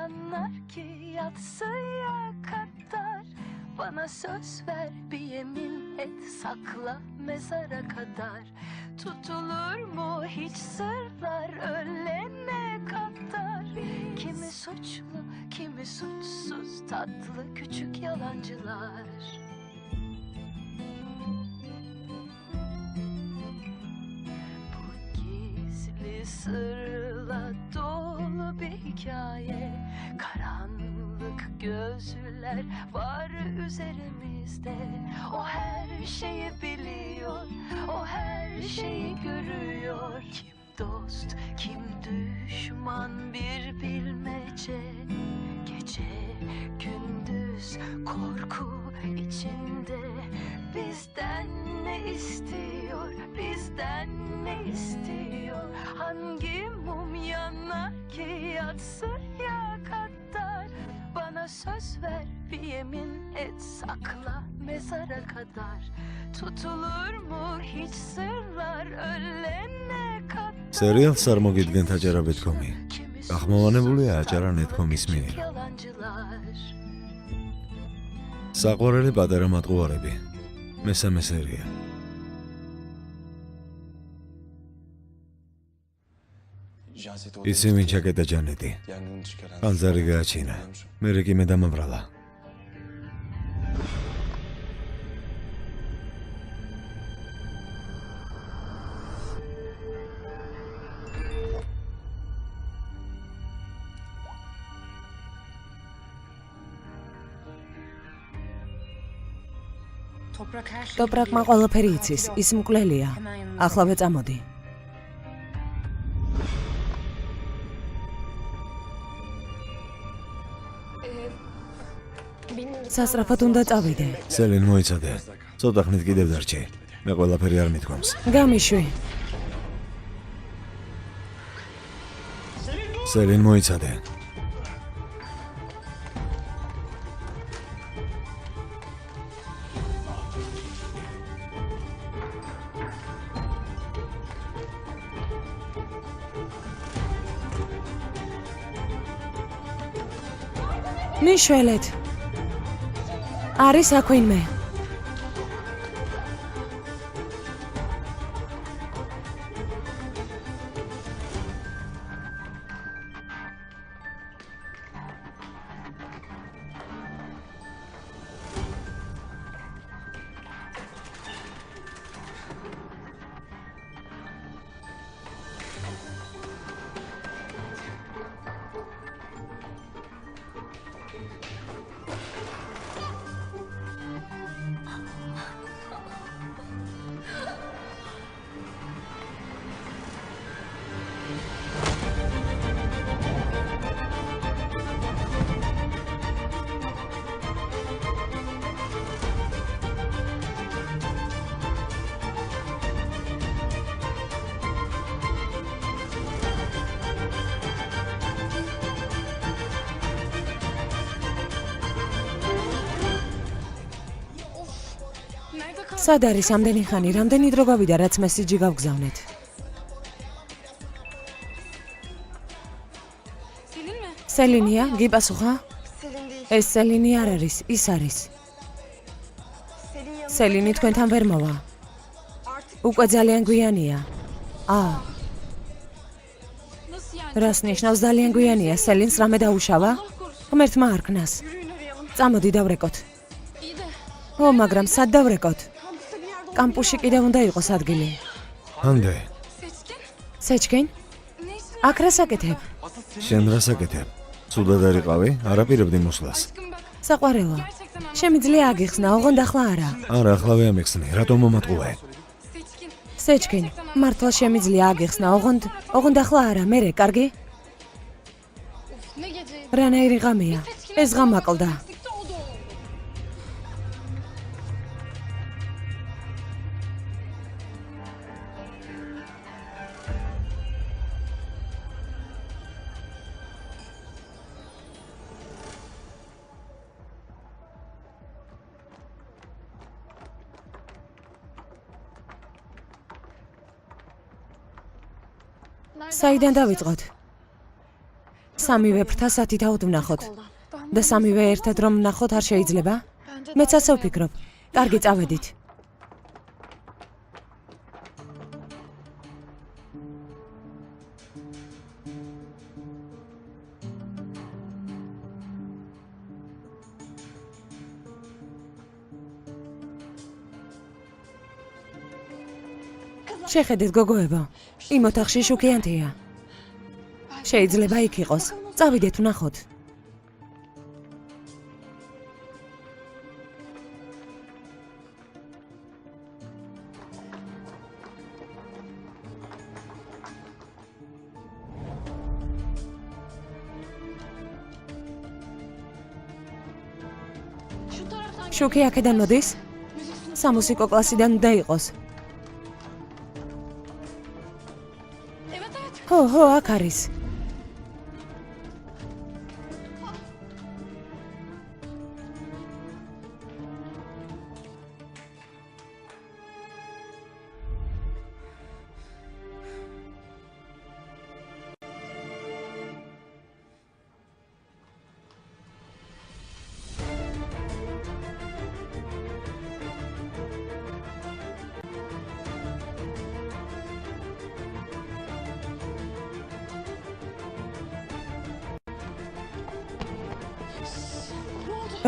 yanar ki yatsıya kadar. Bana söz ver bir yemin et sakla mezara kadar. Tutulur mu hiç sırlar ölene kadar. Kimi suçlu kimi suçsuz tatlı küçük yalancılar. Bu gizli sırla dolu bir hikaye. Karanlık gözler var üzerimizde. O her şeyi biliyor, o her şeyi görüyor. Kim dost, kim düşman bir bilmece. Gece, gündüz, korku içinde. Bizden ne istiyor, bizden ne istiyor? Hangi mum yanar ki yatsıya kadar? Bana söz ver bir yemin et sakla mezara kadar. Tutulur mu hiç sırlar ölene kadar? Serial წარმოგიდგენთ აჯარაბეთქომი. გახმოვანებულია აჯარანეთქომის მიერ. საყვარელი პატარა მატყუარები. მესამე სერია. ისინი ჩაკეტა ჯანეტი. ანზარი გააჩინა. მე რეკიმე დამაბრალა. ტოპრაკმა ყველაფერი იცის, ის მკვლელია. ახლავე წამოდი. სასწრაფოდ უნდა წავიდე. სელინ მოიცადე. ცოტა ხნით კიდევ დარჩი. მე ყველაფერი არ მithქვამს. გამიშვი. სელინ მოიცადე. მიშველეთ. არის აქვინმე. სად არის ამდენი ხანი, რამდენი დრო გავიდა, რაც მესიჯი გავგზავნეთ? სელინია, გიპასუხა? ეს სელინი არ არის, ის არის. სელინი თქვენთან ვერ მოვა. უკვე ძალიან გვიანია. რას ნიშნავს ძალიან გვიანია? სელინს რამე დაუშავა? ღმერთმა არქნას. წამოდი დავრეკოთ. მაგრამ სად დავრეკოთ? კამპუსში კიდევ უნდა იყოს ადგილი. ანდე. სეჩკინ? აქ რა საკეთებ? შენ რა საკეთებ? ცუდად არიყავი? არაპირებდი მოსვლას. საყვარელო. შემიძლია აგიხსნა, ოღონდ ახლა არა. არა, ახლავე ამეხსნე. რატომ მომატყუე? სეჩკინ, მართლა შემიძლია აგიხსნა, ოღონდ ახლა არა, მერე, კარგი? რანაირი ღამეა? ეს ღამე აკლდა. საიდან დავიწყოთ? სამივე ფრთა სათითაოდ ვნახოთ. და სამივე ერთად რომ ვნახოთ არ შეიძლება? მეც ასე ვფიქრობ. კარგი, წავედით. შეხედეთ, გოგოებო, იმ ოთახში შუქიანთია. შეიძლება იქ იყოს. წავიდეთ, ვნახოთ. შუქი აქედან მოდის? სამუსიკო კლასიდან უნდა იყოს. ხო, აქ არის.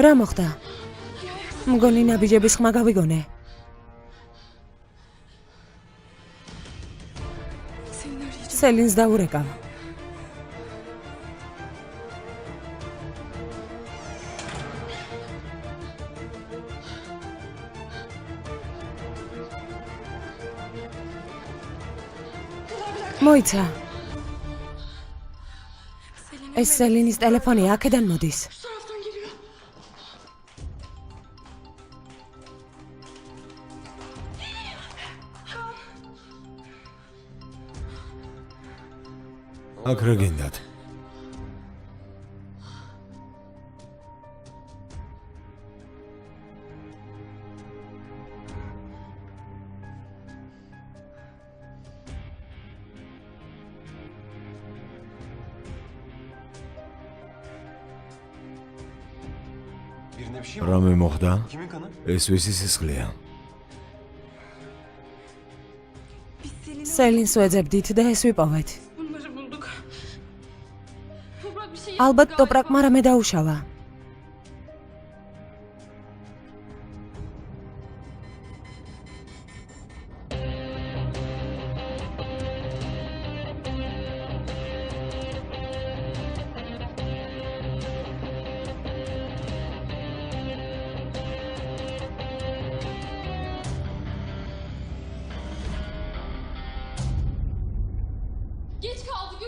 რა მოხდა? მგონი ნაბიჯების ხმა გავიგონე. სელინს დაურეკავ. მოიცა. ეს სელინის ტელეფონი აქედან მოდის. აქ რა გინდათ? რამე მოხდა? ეს ვისი სისხლია? სელინს ვეძებდით და ეს ვიპოვეთ. ალბათ ტოპრაკმა რამე დაუშავა.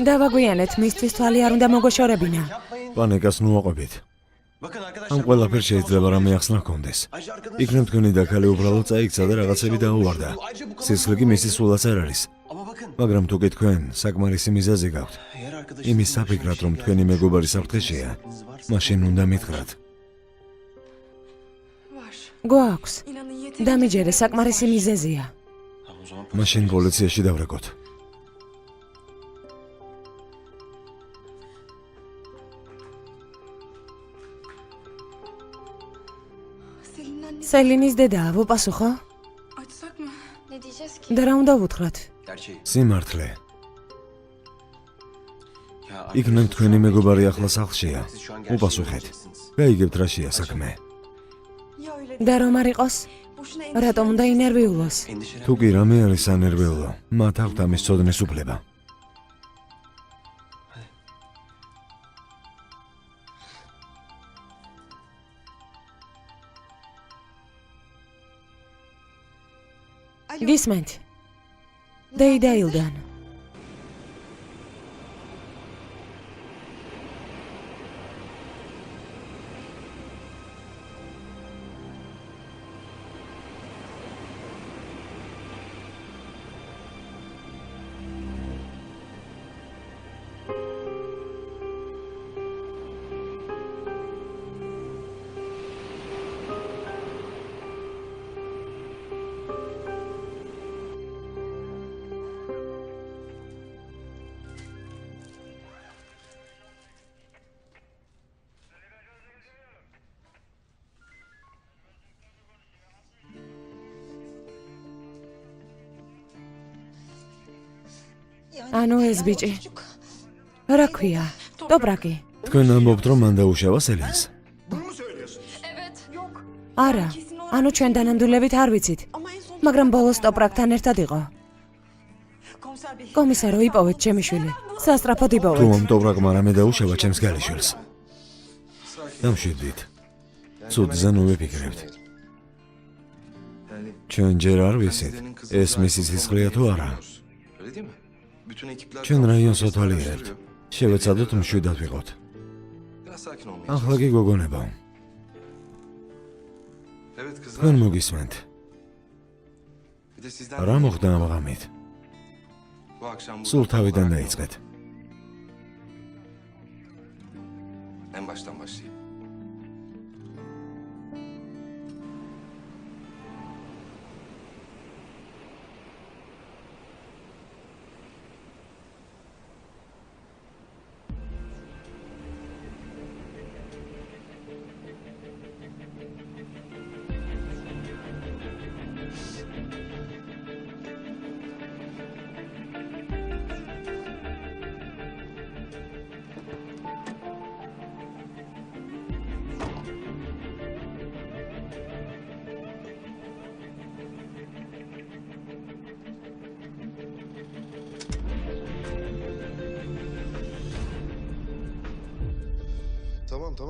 დავაგვიანეთ, მისთვის თვალი არ უნდა მოგოშორებინა. პანიკას ნუაყოფით. ამ ყველაფერს შეიძლება რამე ახსნა ჰქონდეს. იქნებ თქვენი დაქალი უბრალოდ წაიქცა და რაღაცები დაუვარდა. სისხლი კი მისი სულაც არ არის. მაგრამ თუ თქვენ საკმარისი მიზეზი გაქვთ, იმის საფიქრად რომ თქვენი მეგობარი საფრთხეშია, მაშინ უნდა მითხრათ. გვაქვს. დამიჯერე, საკმარისი მიზეზია. მაშინ პოლიციაში დავრეკოთ. სელინის დედაა, ვუპასუხო? და რა უნდა ვუთხრათ? სიმართლე. იქნებ თქვენი მეგობარი ახლა სახლშია. უპასუხეთ. გაიგებთ რაშია საქმე. და რომ არ იყოს? რატომ უნდა ინერვიულოს? თუ კი რამე არის ანერვიულო, მათ აქვთ ამის ცოდნის უფლება. გისმენთ. დეიდაილდან. ანუ ეს ბიჭი. რა ქვია? დობრაკი. თქვენ ამბობთ, რომ მან დაუშავა სელინს. არა, ანუ ჩვენ დანამდვილებით არ ვიცით. მაგრამ ბოლოს ტოპრაკთან ერთად იყო. კომისარო, იპოვეთ ჩემი შვილი. სასწრაფოდ თუ იპოვეთ. ამ ტოპრაკმა რამე დაუშავა ჩემს გალიშვილს. დამშვიდით. ცუდზე ნუ ვიფიქრებთ. ჩვენ ჯერ არ ვიცით, ეს მისი სისხლია თუ არა. ჩვენ რაიონს ვათვალიერებთ. შევეცადოთ მშვიდად ვიყოთ. ახლა კი გოგონებო. თქვენ მოგისმენთ. რა მოხდა ამ ღამით? სულ თავიდან დაიწყეთ. En baştan başlayayım.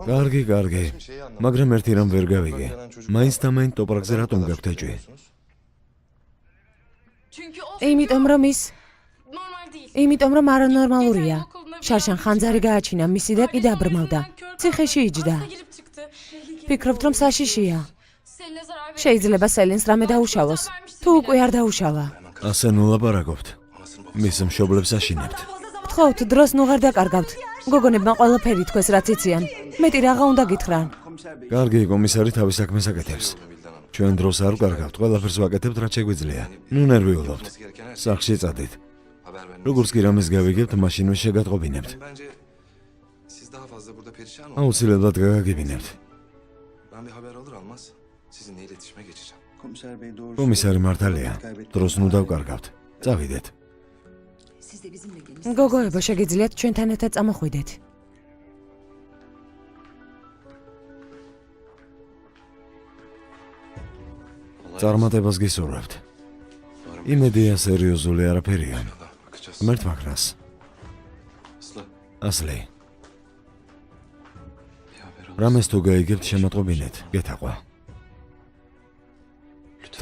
კარგი, კარგი. მაგრამ ერთი რამ ვერ გავიგე. მაინც და მაინც ტოპრაკზე რატომ გაქვთ ეჭვი? იმიტომ რომ ის იმიტომ რომ არანორმალურია. შარშან ხანძარი გააჩინა მისი და კი დაბრმავდა. ციხეში იჯდა. ფიქრობთ რომ საშიშია. შეიძლება სელინს რამე დაუშავოს. თუ უკვე არ დაუშავა. ასე ნუ ლაპარაკობთ. მის მშობლებს აშინებთ. გთხოვთ, დროს ნუ ღარ დაკარგავთ. გოგონებმა ყველაფერი თქვეს რაც იციან. მეტი რაღა უნდა გითხრან. კარგი, კომისარი თავის საქმეს აკეთებს. ჩვენ დროს არ ვკარგავთ, ყველაფერს ვაკეთებთ, რაც შეგვიძლია. ნუ ნერვიულობთ. სახლში წადით. როგორც კი რამეს გავიგებთ, მაშინვე შეგატყობინებთ. Bence siz daha fazla burada perişan olun. აუცილებლად გაგაგებინებთ. Ben bir haber alır almaz sizinle iletişime geçeceğim. კომისარი მართალია. დროს ნუ დავკარგავთ. წავიდეთ. გოგოებო, შეგიძლიათ ჩვენთან ერთად წამოხვიდეთ. წარმატებას გისურვებთ. იმედია სერიოზული არაფერია. Bakacağız. ღმერთ მაგნას. Aslı ასლი. bir haber alır. რამეს თუ გაიგებთ, შემატყობინეთ. გეთაყვა.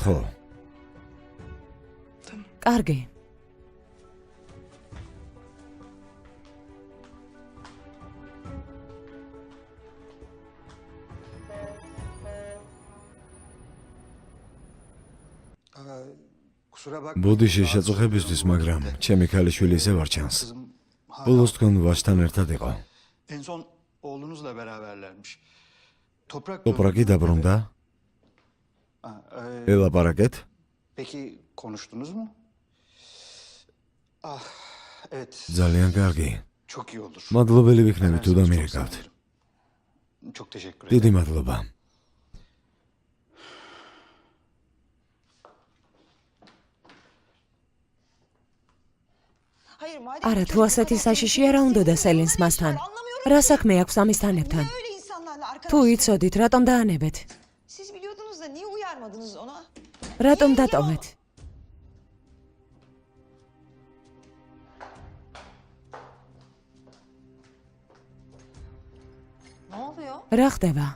ხო. კარგი. ბოდიში შეწუხებისთვის, მაგრამ ჩემი ქალიშვილი ისევ არ ჩანს. ბოლოს თქვენ ვაჟთან ერთად იყო. En son oğlunuzla beraberlermiş. ტოპრაკი დაბრუნდა? ელაპარაკეთ? Peki konuştunuz mu? Ah, evet. ძალიან კარგი. Çok iyi olur. მადლობელი ვიქნები Ben თუ size çok დამირეკავთ. sevinirim. Çok teşekkür ederim. დიდი მადლობა. არა, თუ ასეთი საშიშია რა უნდოდა სელინს მასთან? რა საქმე აქვს ამის თანებთან? თუ იცოდით, რატომ დაანებეთ? Siz biliyordunuz da niye uyarmadınız ona? რატომ დატოვეთ? Ne oluyor? რა ხდება?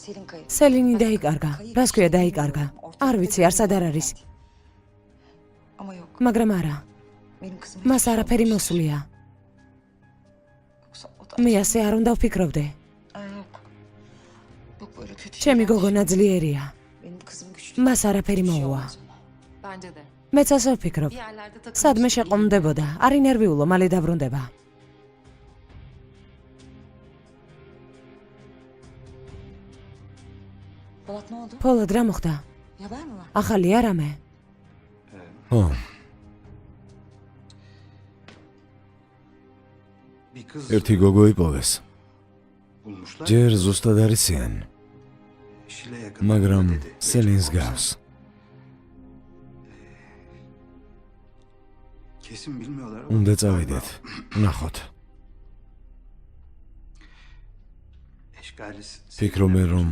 Selin kayıp. სელინი დაიკარგა. რას ქვია დაიკარგა? არ vicი, არსად არ არის. Ama yok. მაგრამ არა, Benim kızım მას არაფერი მოსვლია. yoksa o da... მე ასე არ უნდა ვფიქრობდე. Ay, yok. Yok böyle kötü ჩემი şeyler. გოგონა ძლიერია. Benim kızım güçlü. მას არაფერი Bir şey მოუვა. olmaz ona. Bence de. მეც ასე ვფიქრობ. Bir yerlerde takılmış. სადმე შეყომდებოდა. არ ინერვიულო, მალე დაბრუნდება. Polat ne oldu? ფოლად რა მოხდა? Bir haber mi var? ახალია რამე? ხო, Bir kız ერთი გოგო იპოვეს. bulmuşlar. ჯერ ზუსტად არიციან, Şile yakın. მაგრამ dedi. სელინს გავს. Kesin bilmiyorlar ama. უნდა წავიდეთ. ნახოთ. Eşgalis. Fikrome რომ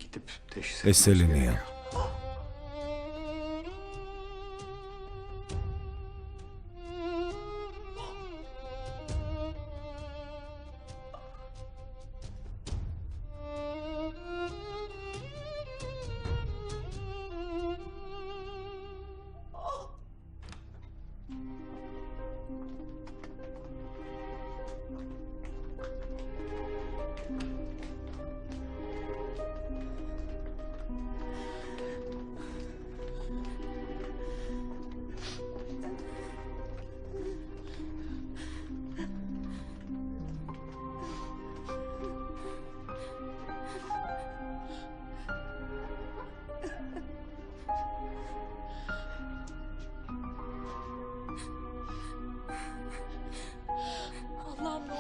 Gidip teşhis ეს სელენია.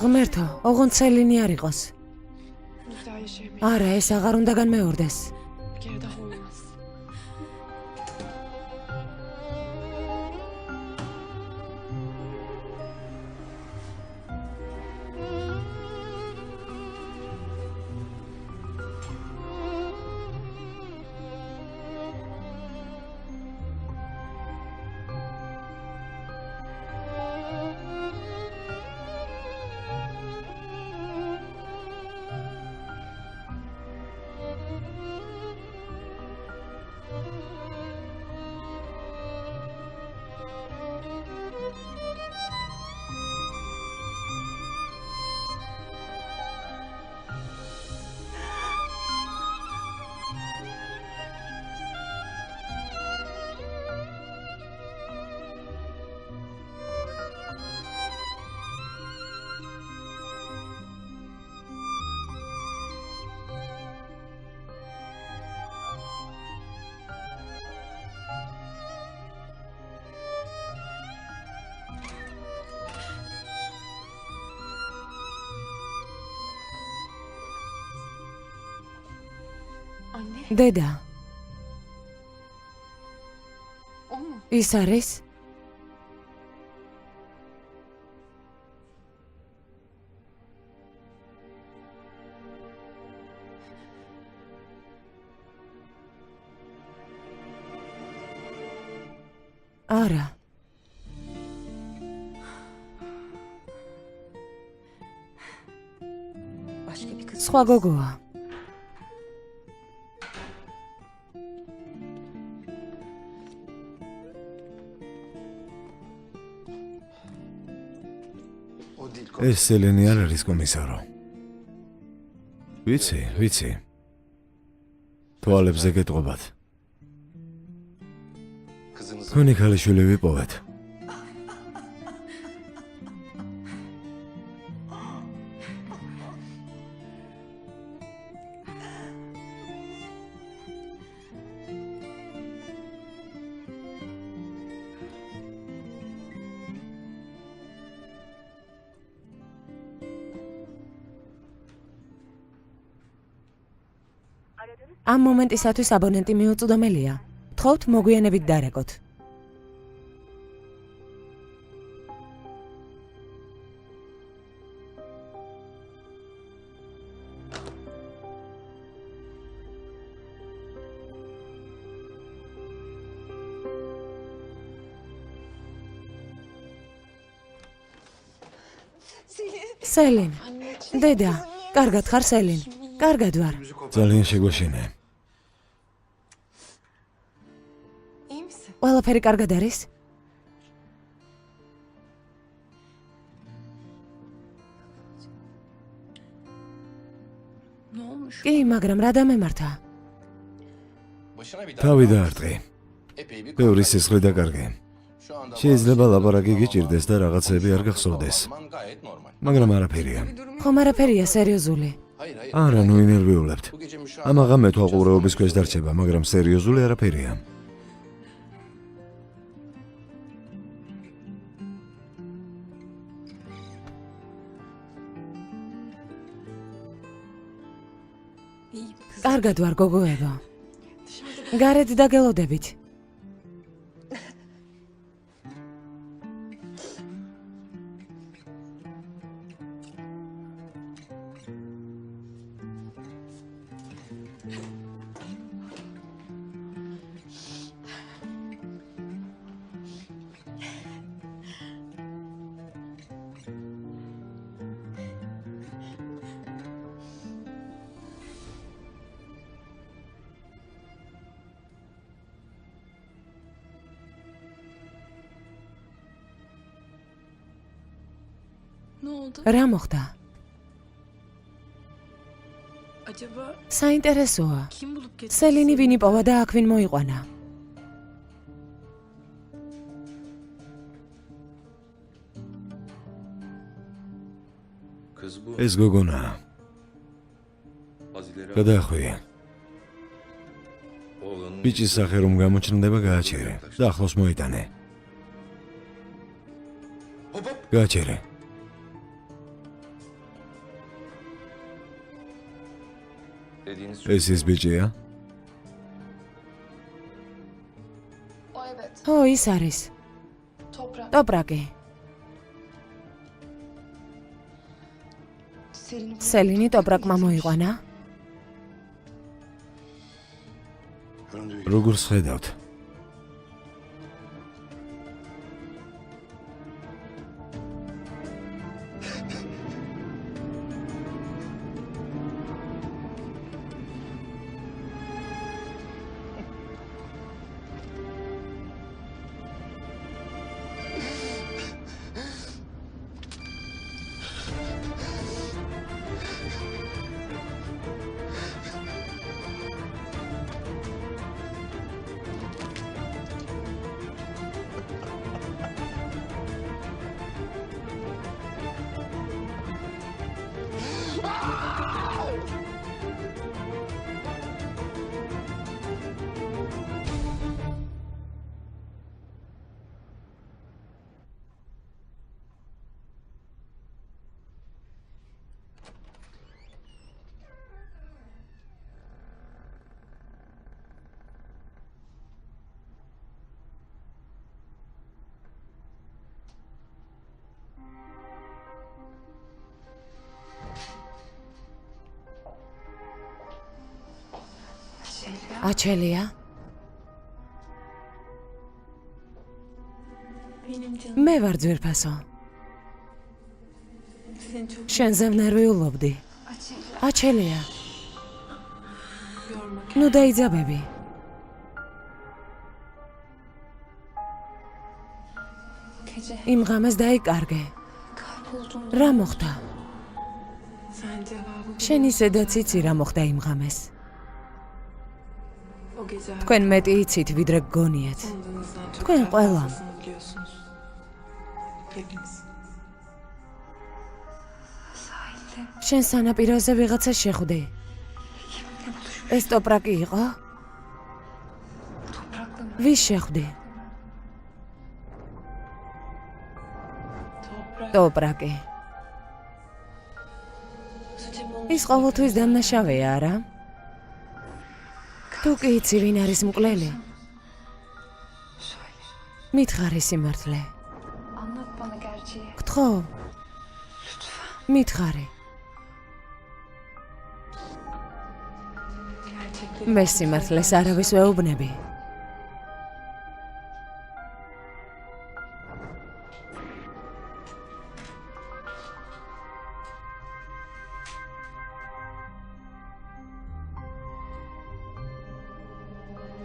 ღმერთო, ოღონდ სელინი არ იყოს. Bir daha yaşayamayız. არა, ეს აღარ უნდა განმეორდეს. Bir kere daha olmaz. Anne, დედა, o mu? ის არის? არა, Başka bir kız. სხვა გოგოა. O değil. ეს სელენი არ არის კომისარო. ვიცი. თვალებზე გეტყობათ. Kızınızı თქვენი ქალიშვილი ვიპოვეთ. ამ მომენტისათვის აბონენტი მიუწვდომელია. გთხოვთ მოგვიანებით დარეკოთ. სელინ, დედა, კარგად ხარ სელინ? კარგად ვარ. ძალიან შეგვეშინე. İyi misin? ყველაფერი კარგად არის? Ne olmuş? კი, მაგრამ რა დამემართა? başına bir თავი დაარტყი. epey bir ბევრი სისხლი დაკარგე. Şu anda შეიძლება ლაპარაკი გიჭირდეს და რაღაცები არ გახსოვდეს. Aman gayet normal. მაგრამ არაფერია. ხომ არაფერია სერიოზული. Hayır. არა, ნუ ინერვიულებთ. Bu gece müşahede ამაღამ მეთვალყურეობის ქვეშ დარჩება, მაგრამ სერიოზული არაფერია. İyiyim kızım. კარგად ვარ გოგოებო. Dışarıda გარეთ დაგელოდებით. Ne oldu? რა მოხდა? Acaba საინტერესოა. kim bulup getirdi? სელინი ვინ იპოვა და აქ ვინ მოიყვანა? Kız bu. ეს გოგონაა. Az ileri გადაახვია. oğlanın ბიჭის სახე რომ გამოჩნდება გააჩერე და ახლოს მოიტანე. Hop hop. გააჩერე. Dediğiniz ეს ის ბიჭია? O evet. ო, ის არის. Toprak. ტოპრაკი. სელინი ტოპრაკმა მოიყვანა? როგორ ხედავთ? აჩელია? Benim canım. მე ვარ ძვირფასო. Seni çok შენზე ვნერვიულობდი. აჩელია. yormak. ნუ დაიძაბები. Gece იმ ღამეს დაიკარგე. kaybolduğunda რა მოხდა? sen cevabı შენ ისედაც იცი რა მოხდა იმ ღამეს. o gece თქვენ მეტი იცით ვიდრე გგონიათ. aklınızdan çok Თქვენ daha ყველა. fazlasını biliyorsunuz. Hepiniz. Sahilde შენ სანაპიროზე ვიღაცას შეხვდი. ეს ტოპრაკი იყო? toprakla mı? ვის შეხვდი? Toprak. ტოპრაკი. Suçum ის ყოველთვის დამნაშავეა, არა? თუ კი იცი ვინ არის მკვლელი? მითხარი სიმართლე. Anlat bana gerçeği. გთხოვ. მითხარი. Gerçekleri. მე სიმართლეს არავის ვეუბნები.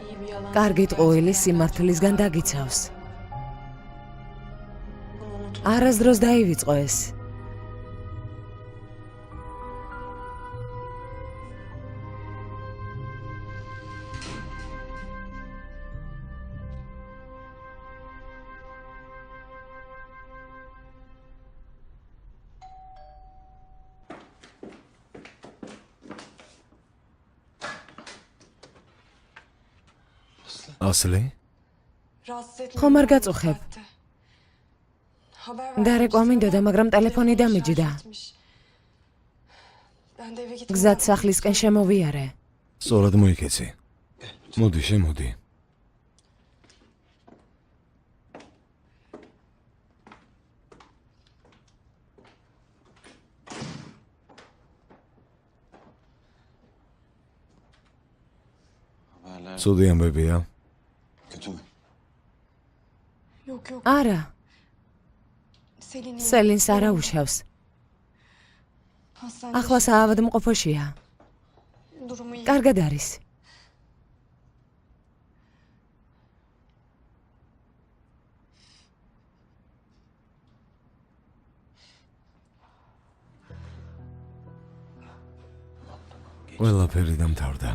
İyi bir yalan. კარგი ტყუილი სიმართლისგან დაგიცავს. Bunu unutma. არასდროს დაივიწყო ეს. ასლი? Rahatsız etme. ხომ არ გაწუხებ? Haber ver. დარეკვა მინდოდა, მაგრამ ტელეფონი დამიჯდა. Ben de eve gittim. გზად სახლისკენ შემოვიარე. სწორად მოიქეცი. მოდი, შემოდი. ცუდი ამბებია. Kötü mü? Yok yok. არა, Selin'in სელინს არა უშავს. hastanede ახლა საავადმყოფოშია. durumu iyi. კარგად არის. ყველაფერი დამთავრდა.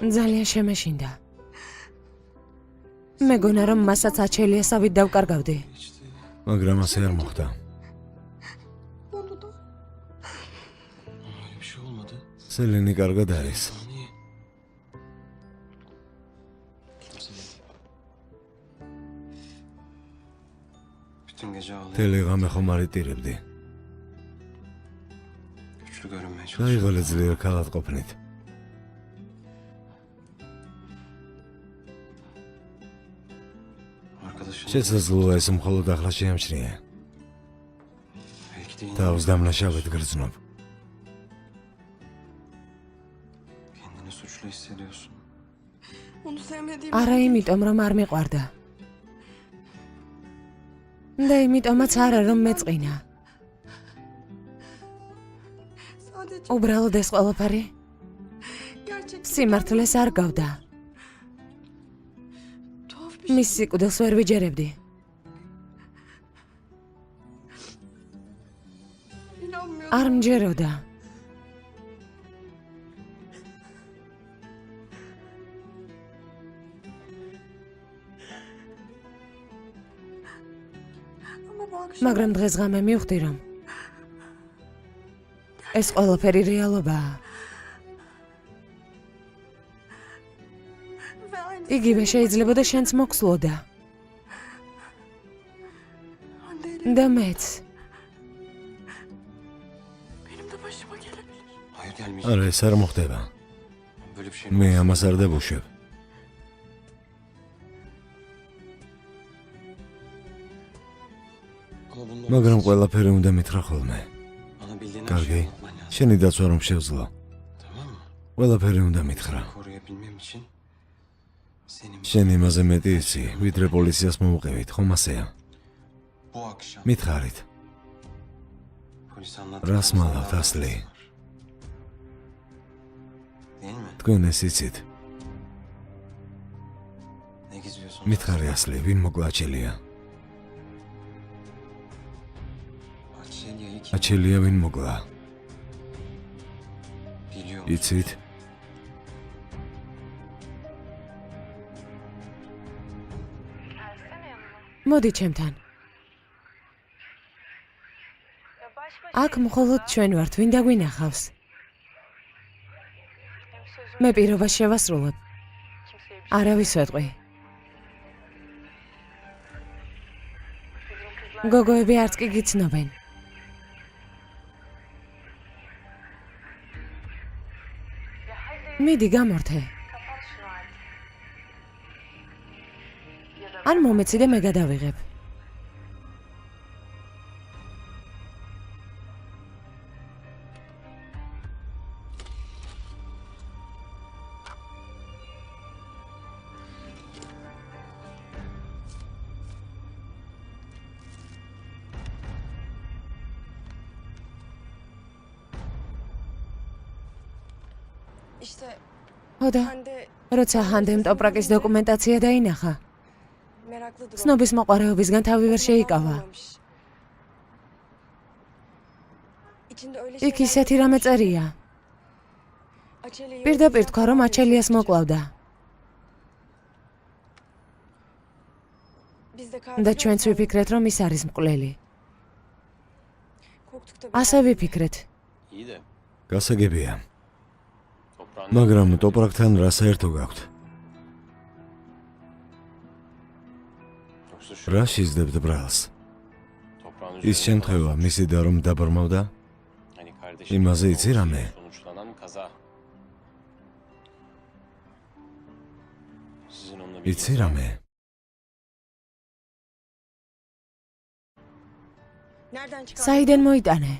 ძალიან შემეშინდა. მეგონა რომ მასაც აჩელიასავით დავკარგავდი. მაგრამ ასე არ მოხდა. Onu da. Öyle bir şey olmadı. სელენი კარგად არის. Niye? Bütün gece ağlayan თელეღამე ხომ არ იტირებდი. güçlü görünmeye çalışıyor. დაიღალე ძლიერ ქალად ყოფნით. Arkadaşın შესაძლოა ეს მხოლოდ ახლა შეამჩნია. belki de yine თავს დამნაშავედ გრძნობ. kendini suçlu hissediyorsun. Onu sevmediğim არა იმიტომ რომ არ მიყვარდა. და იმიტომაც არა რომ მეწყინა. sadece უბრალოდ ეს ყველაფერი gerçek სიმართლეს არ გავდა. tuhaf bir şey. მის სიკვდილს ვერ ვიჯერებდი. İnanmıyorum. არ მჯეროდა. Ama bu akşam მაგრამ დღესღამე მივხვდი რომ ეს ყველაფერი რეალობაა. ve aynı იგივე შეიძლებოდა შენც მოხსლოდა. Hande'yle და მეც. benim de başıma gelebilir. Hayır gelmeyecek. არა, ეს არ მოხდება. Böyle bir şey მე ამას არ დაბუშვებ. Ama bundan მაგრამ ყველაფერი უნდა მითხრა ხოლმე. bana bildiğin her კარგი. şeyi anlatman lazım. შენი დაცვა რომ შევძლო. Tamam mı? ყველაფერი უნდა მითხრა. Koruyabilmem için senin შენ იმაზე მეტი იცი, ვიდრე პოლიციას მოუყევით, ხომ ასეა? bu akşam მითხარით, polis რას anlattıklarımızdan მალავთ daha ასლი? fazlası var. Değil mi? თქვენ ეს იცით. Ne gizliyorsun? მითხარი ასლი, ვინ მოკლა აჩელია? Açelya'yı kim აჩელია ვინ მოკლა? biliyor musun? იცით? მოდი ჩემთან. აქ მხოლოდ ჩვენ ვართ, ვინ დაგვინახავს. მე პირობას შევასრულებ. არავის ვეტყვი. გოგოები არც კი გიცნობენ. მიდი გამორთე. ან მომეცი და მე გადავიღებ. İşte ოდა, Hande როცა ჰანდემ ტოპრაკის დოკუმენტაცია დაინახა, meraklı durum. ცნობის მოყარეობისგან თავი ვერ შეიკავა. İçinde öyle იქ ისეთი რამე წერია. Açelya'yı პირდაპირ თქვა რომ აჩელიას მოკლავდა Biz de და ჩვენც ვიფიქრეთ რომ ის არის მკვლელი. korktuk tabii. ასე ვიფიქრეთ. İyi de გასაგებია, toprağın მაგრამ ტოპრაკთან რა საერთო გაქვთ? yoksa şu რა შეძლებთ ბრალს? toprağın ის üzerine შემთხვევა მისი და რომ დაბრმავდა? hani kardeşim იმაზე იცი რამე? sonuçlanan kaza. Sizin onunla იცი რამე? Nereden çıkardın? საიდან მოიტანე?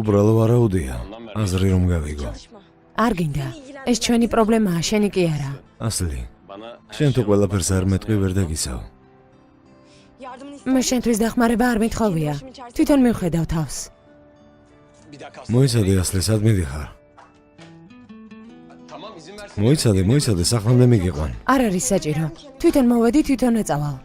უბრალო ვარაუდია. აზრი რომ გავიგო. Çalışma. არ გინდა. ეს ჩვენი პრობლემაა, შენი კი არა. ასლი, Bana შენ თუ ყველაფერს არ მეტყვი ვერ დაგისავ. Yardımını მე ister. შენთვის დახმარება არ მithხოვია. თვითონ მივხედავ თავს. მოიცადე ასლი, სად მიდიხარ? Tamam izin ver. მოიცადე, სახლამდე მიგიყვან. არ არის საჭირო. თვითონ მოვედი, თვითონ ეწავალ.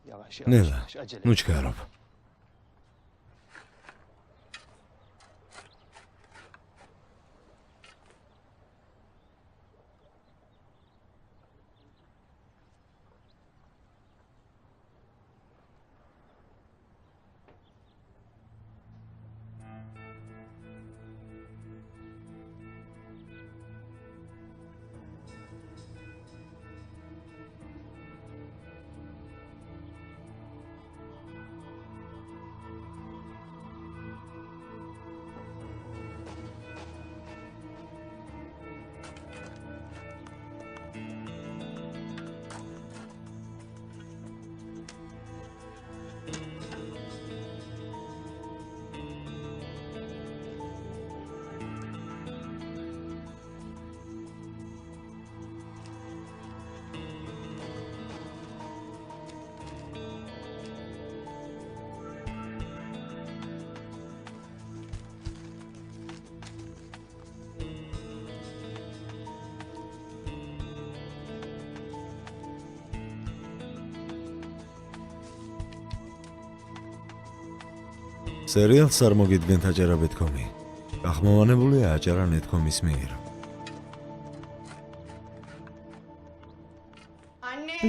Yavaş ნელა, acele. ნუ ჩქარობ. სერიალს არ მოგიდგენთ აჭარა.com-ი. გახმოვანებულია აჭარა.com-ის მიერ.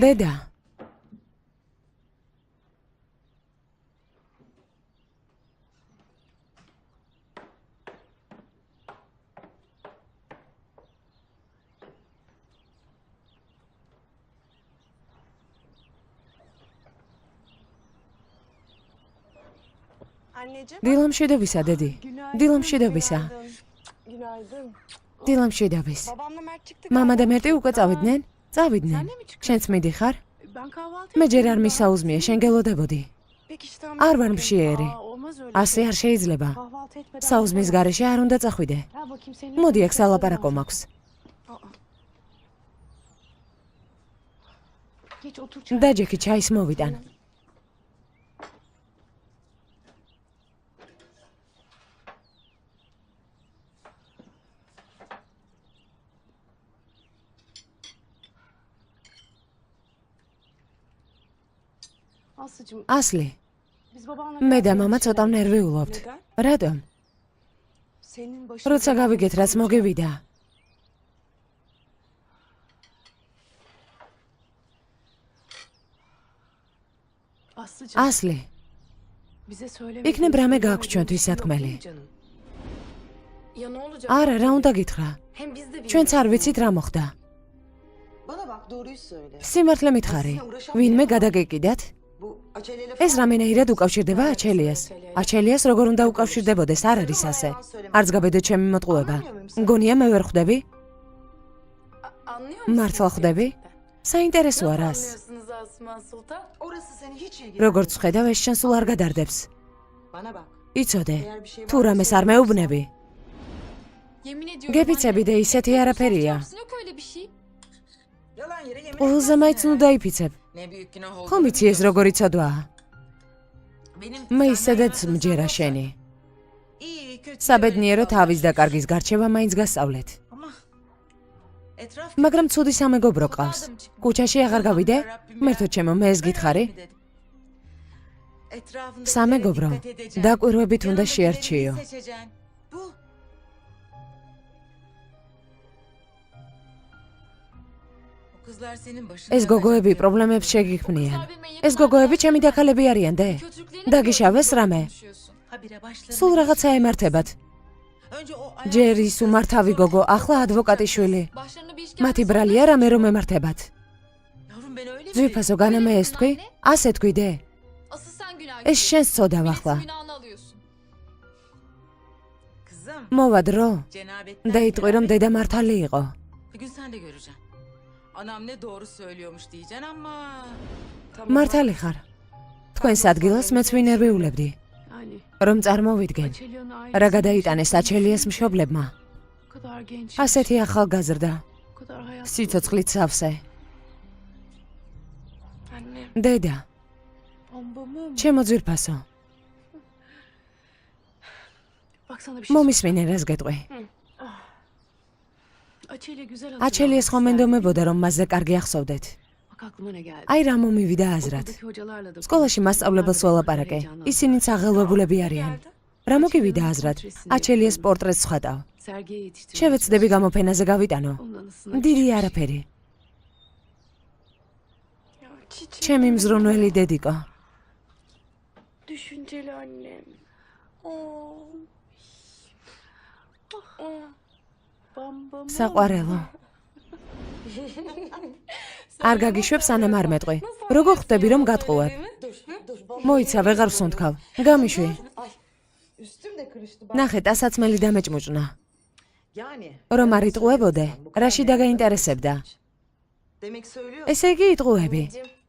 დედა, Anneciğim. დილამშვიდობისა, დედი. დილამშვიდობისა. Günaydın. დილამშვიდობის. Babamla Mert çıktı. მამა და მერტი უკვე წავიდნენ? წავიდნენ. შენც მიდიხარ? Ben kahvaltı მე ჯერ არ მისაუზმია, შენ გელოდებოდი. Peki iştahım არ yok ვარ bugün. მშიერი. Olmaz öyle. ასე არ შეიძლება. Kahvaltı etmeden. საუზმის გარეშე არ უნდა წახვიდე. Ha bakayım senin. მოდი აქ სალაპარაკო მაქვს. Geç otur çay. დაჯექი ჩაის მოვიტან. Aslıcığım ასლი, biz babamla მე და biraz მამა yanlış ცოტა şeyler- ნერვიულობთ. Neden? რატომ? Senin başına როცა gelen გავიგეთ რაც sonucu- მოგივიდა. Aslıcığım ასლი, bize söyleme. იქნებ რამე გააქვს ჩვენთვის სათქმელი. Ya ne olacak? არა, რა უნდა გითხრა? Hem biz de ჩვენც არ ვიცით რა მოხდა. Bana bak doğruyu söyle. სიმართლე მითხარი, ვინმე გადაგეკიდათ? Bu aceleyle ეს რამენაირად უკავშირდება აჩელიას. აჩელიას როგორ უნდა უკავშირდებოდეს, არ არის ასე. არც გაბედო ჩემი მოტყუება. მგონია მე ვერ ხვდები? Anlıyor musun? მართლა ხვდები? საინტერესოა რას. Anlıyorsunuz Asman Sultan. orası seni hiç ilgilendirmez. როგორც ხედავ, ეს შენ სულ არ გადარდებს. Bana bak. იცოდე, Eğer bir şey თუ varsa რამეს არ söyle. მეუბნები, Yemin ediyorum გეფიცები და ისეთი არაფერია. Yok öyle bir şey. Yalan yere yemin ყველაზე მაინც ნუ დაიფიცებ. Ne büyük günah oldu. ხომ იცი ეს როგორი ცოდვაა? Benim მე ისედაც მჯერა შენი. iyi kötü. საბედნიერო თავის და კარგის გარჩევა მაინც გასწავლეთ. Ama etraf მაგრამ ცუდი სამეგობრო ყავს. კუჩაში აღარ გავიდე? მერთო ჩემო, მე ეს გითხარი? სამეგობრო, დაკვირვებით უნდა შეარჩიო. Bu. Kızlar senin başına. ეს გოგოები პრობლემებს შეგიქმნიან. ეს გოგოები ჩემი დაქალები არიან დე. დაგიშავეს რამე. Habire başladı. სულ რაღაცა ემართებათ. Önce o ჯერის უმართავი გოგო, ახლა ადვოკატის შვილი. მათი ბრალია რამე რომ ემართებათ. Yavrum ben öyle mi? ძვირფასო განამე ეს თქვი? ასე თქვი დე. ეს შენს წოდავ ახლა. Kızım. მოვა დრო. Cenabetten. დაიტყვი რომ დედა მართალი იყო. Bir gün sen de göreceksin. Anam ne doğru söylüyormuş diyeceksin ama. მართალი ხარ. თქვენს ადგილას მეც ვინერვიულებდი. Yani რომ წარმოვიდგენ. Çelyon'un რა ailesi გადაიტანეს აჩელიას მშობლებმა. o kadar genç. ასეთი ახალგაზრდა. O kadar hayat. სიცოცხლით სავსე. Annem. დედა, Bombamım. ჩემო ძვირფასო. Baksana bir şey. მომისმინე რას გეტყვი. Açelya güzel აჩელიას ხომ მენდომებოდა რომ მასზე კარგი ახსოვდეთ. Bak aklıma ne geldi. აი რა მომივიდა აზრად. Okuldaki hocalarla da სკოლაში მასწავლებელს ველაპარაკე. ისინიც აღელვებულები არიან. რა მოგივიდა აზრად? აჩელიას პორტრეტს ვხატავ. sergiye yetiştirdim. შევეცდები გამოფენაზე გავიტანო. Ondan ısınır. დიდი არაფერი. Ya çiçeğim. ჩემი მზრუნველი დედიკო. Düşünceli annem. Bambam. საყვარელო. არ გაგიშვებს ანამ არ მეტყვი. როგორ ხვდები რომ გატყუებ? მოიცა ვეღარ ვსუნთქავ. გამიშვი. ნახე, დასაცმელი დამეჭმუჭნა. Yani. რომ არ იტყუებოდე, რაში დაგაინტერესებდა? Demek söylüyor. ესე იგი იტყუები.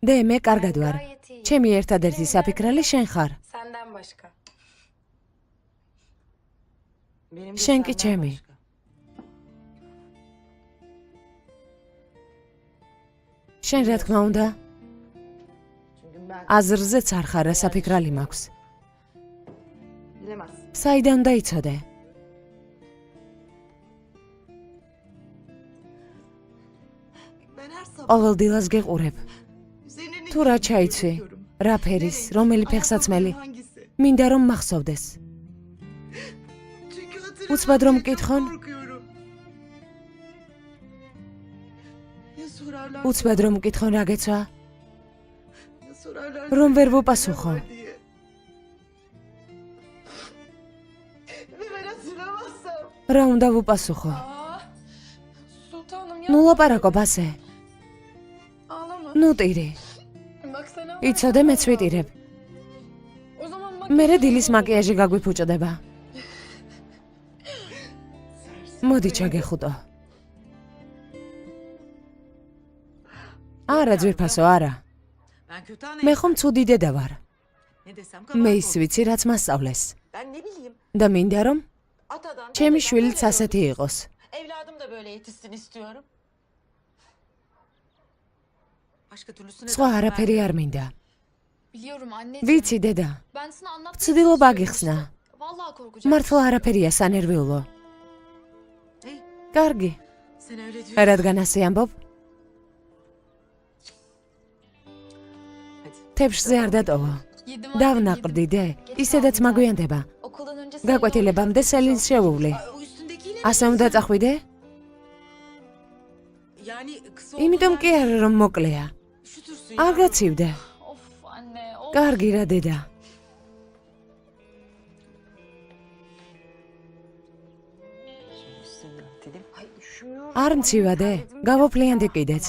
დე მე კარგად ვარ. ჩემი ერთადერთი საფიქრალი შენ ხარ. Senden başka. Benim de შენ კი senden ჩემი. başka. შენ რა თქმა უნდა, Çünkü ben აზრზეც არ ხარ, რა საფიქრალი მაქვს. bilemez. საიდან დაიცოდე? Ben her sabah ყოველდილას გეყურებ. senin თუ რა ჩაიცვი, რა ფერის, რომელი ფეხსაცმელი, hangisi? მინდა რომ მახსოვდეს. Çünkü უცბად რომ მკითხონ, korkuyorum. Ya sorarlar. უცბად რომ მკითხონ რა გეცვა, Ya sorarlar. რომ ვერ ვუპასუხო. diye. Ve ben hatırlamazsam. რა უნდა ვუპასუხო? Sultanım ya. ნუ ლაპარაკობ ასე. Ağlama. ნუ ტირი. Baksana. იცოდე მეც ვიტირებ. O zaman bak. მერე დილის მაკიაჟი გაგვიფუჭდება. მოდი ჩაგეხუტო. არა ძვირფასო, არა. Ben kötü anayım. მე ხომ ცუდი დედა ვარ. Ne desem მე kabahat ის olur. ვიცი, რაც მასწავლეს. Ben ne bileyim. და მინდა რომ Atadan. ჩემი dededen შვილიც böyle ასეთი gördüm. იყოს. Evladım da böyle yetişsin istiyorum. Başka türlüsü ne სხვა dersin არაფერი არ მინდა. Biliyorum anneciğim. ვიცი დედა, Ben sana anlatmaya ვცდილობა çalışıyorum გიხსნა. işte. Vallahi korkacağım. მართლა არაფერია სანერვიულო. ben? Ey, კარგი, sen öyle diyorsun. რადგან ასე ამბობ? Hadi. თეფშზე არ დატოვო. Yedim დავნაყრდი დე, ისედაც მაგვიანდება. Okuldan önce გაკვეთილებამდე სელინს შევუვლი. O üstündekiyle ასე უნდა წახვიდე? yani kısa იმიტომ olan კი არა რომ მოკლეა. üşütürsün არ ya. გაცივდე. Of anne. Of. კარგი რა დედა. Dedim. Ay üşümüyorum. არ მცივა დე, გავოფლიანდი კიდეც.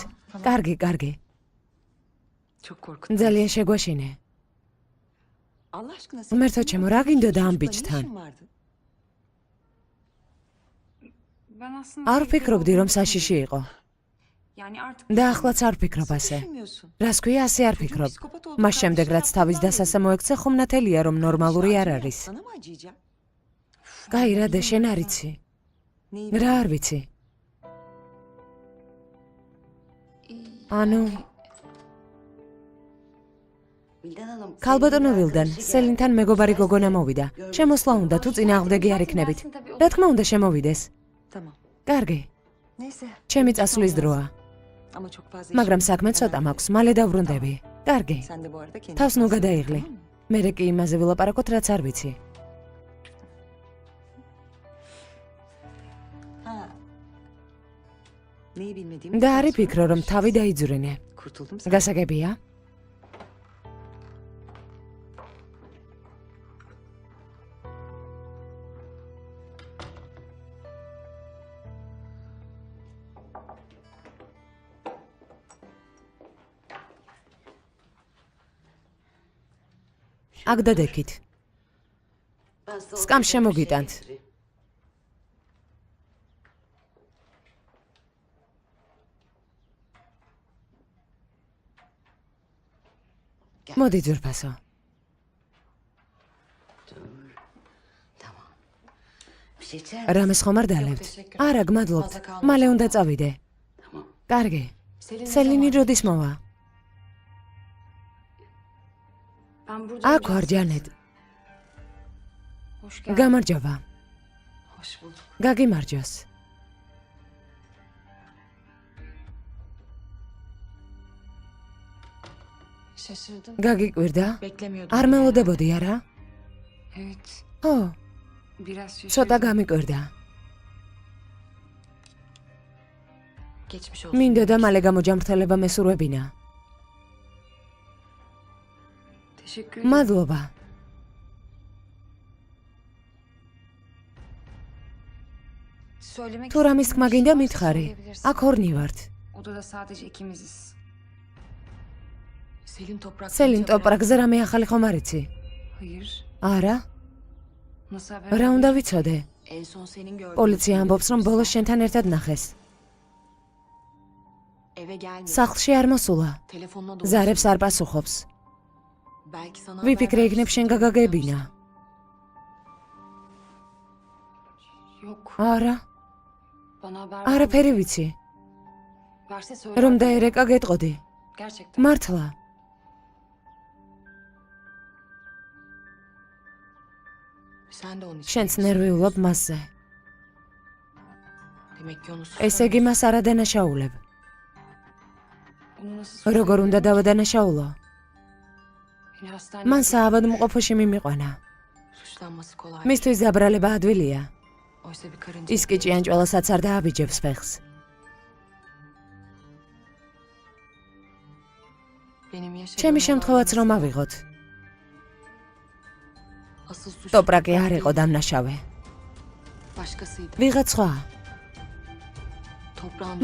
კარგი, კარგი. Çok korkuttum. ძალიან შეგვაშინე. Allah aşkına ღმერთო ჩემო, რა გინდოდა ამ ბიჭთან? Ben aslında არ ვფიქრობდი რომ საშიში იყო. yani artık და ახლაც არ ვფიქრობ ასე. Düşünmüyorsun. რას ქვია ასე არ ვფიქრობ. Psikopat olduğu მას შემდეგ რაც kardeşine თავის yaptılar დასასე მოექცე, ხომ ნათელია რომ ნორმალური არ არის. Sana mı acıyacağım? კაი რა დე შენ არ იცი. Neyi რა არ ვიცი. ანუ Vildan Hanım. ქალბატონო ვილდან, სელინთან მეგობარი გოგონა მოვიდა. შემოსვლა უნდა თუ წინააღმდეგი არ იქნებით. რა თქმა უნდა შემოვიდეს. Tamam. კარგი, Neyse. ჩემი წასვლის დროა. Ama çok fazla მაგრამ işim საქმე var. ცოტა მაქვს, მალე დავრუნდები. კარგი. Sen de bu arada kendini თავს ნუ hazırla, გადაიღლი. tamam mı? მერე კი იმაზე ვილაპარაკოთ, რაც არ ვიცი. Ha. და არ იფიქრო, რომ თავი დაიძვრინე. გასაგებია? აქ დადექით. სკამს შემოგიტანთ. მოდი ძვირფასო. რამეს ხომ არ დალებთ? არა, გმადლობთ. მალე უნდა წავიდე. კარგი. სელინი როდის მოვა? აქ ვარ, ჯანეტ. გამარჯობა. გაგიმარჯოს. გაგიკვირდა? არ მელოდებოდი, არა? ო, ცოტა გამიკვირდა. მინდა და მალე გამოჯამრთელება მესურვებინა. მადლობა. თუ რამის თქმა გინდა მითხარი. აქ ორნი ვართ. სელინ ტოპრაკზე რამე ახალი ხომ არ იცი? არა? რა უნდა ვიცოდე? პოლიცია ამბობს, რომ ბოლოს შენთან ერთად ნახეს. სახლში არ მოსულა. ზარებს არ პასუხობს. ვიფიქრე იქნებ შენ გაგაგებინა. არა? არაფერი ვიცი. რომ დაერეკა გეტყოდი. მართლა. შენც ნერვიულობ მასზე. ესე იგი მას არ ადანაშაულებ. როგორ უნდა დავადანაშაულო? მან საავადმყოფოში მიმიყვანა. მისთვის დაბრალება ადვილია. ის კი ჭიანჭველასაც არ დააბიჯებს ფეხს. ჩემი შემთხვევაც რომ ავიღოთ. ტოპრაკი არ იყო დამნაშავე. ვიღაც სხვა.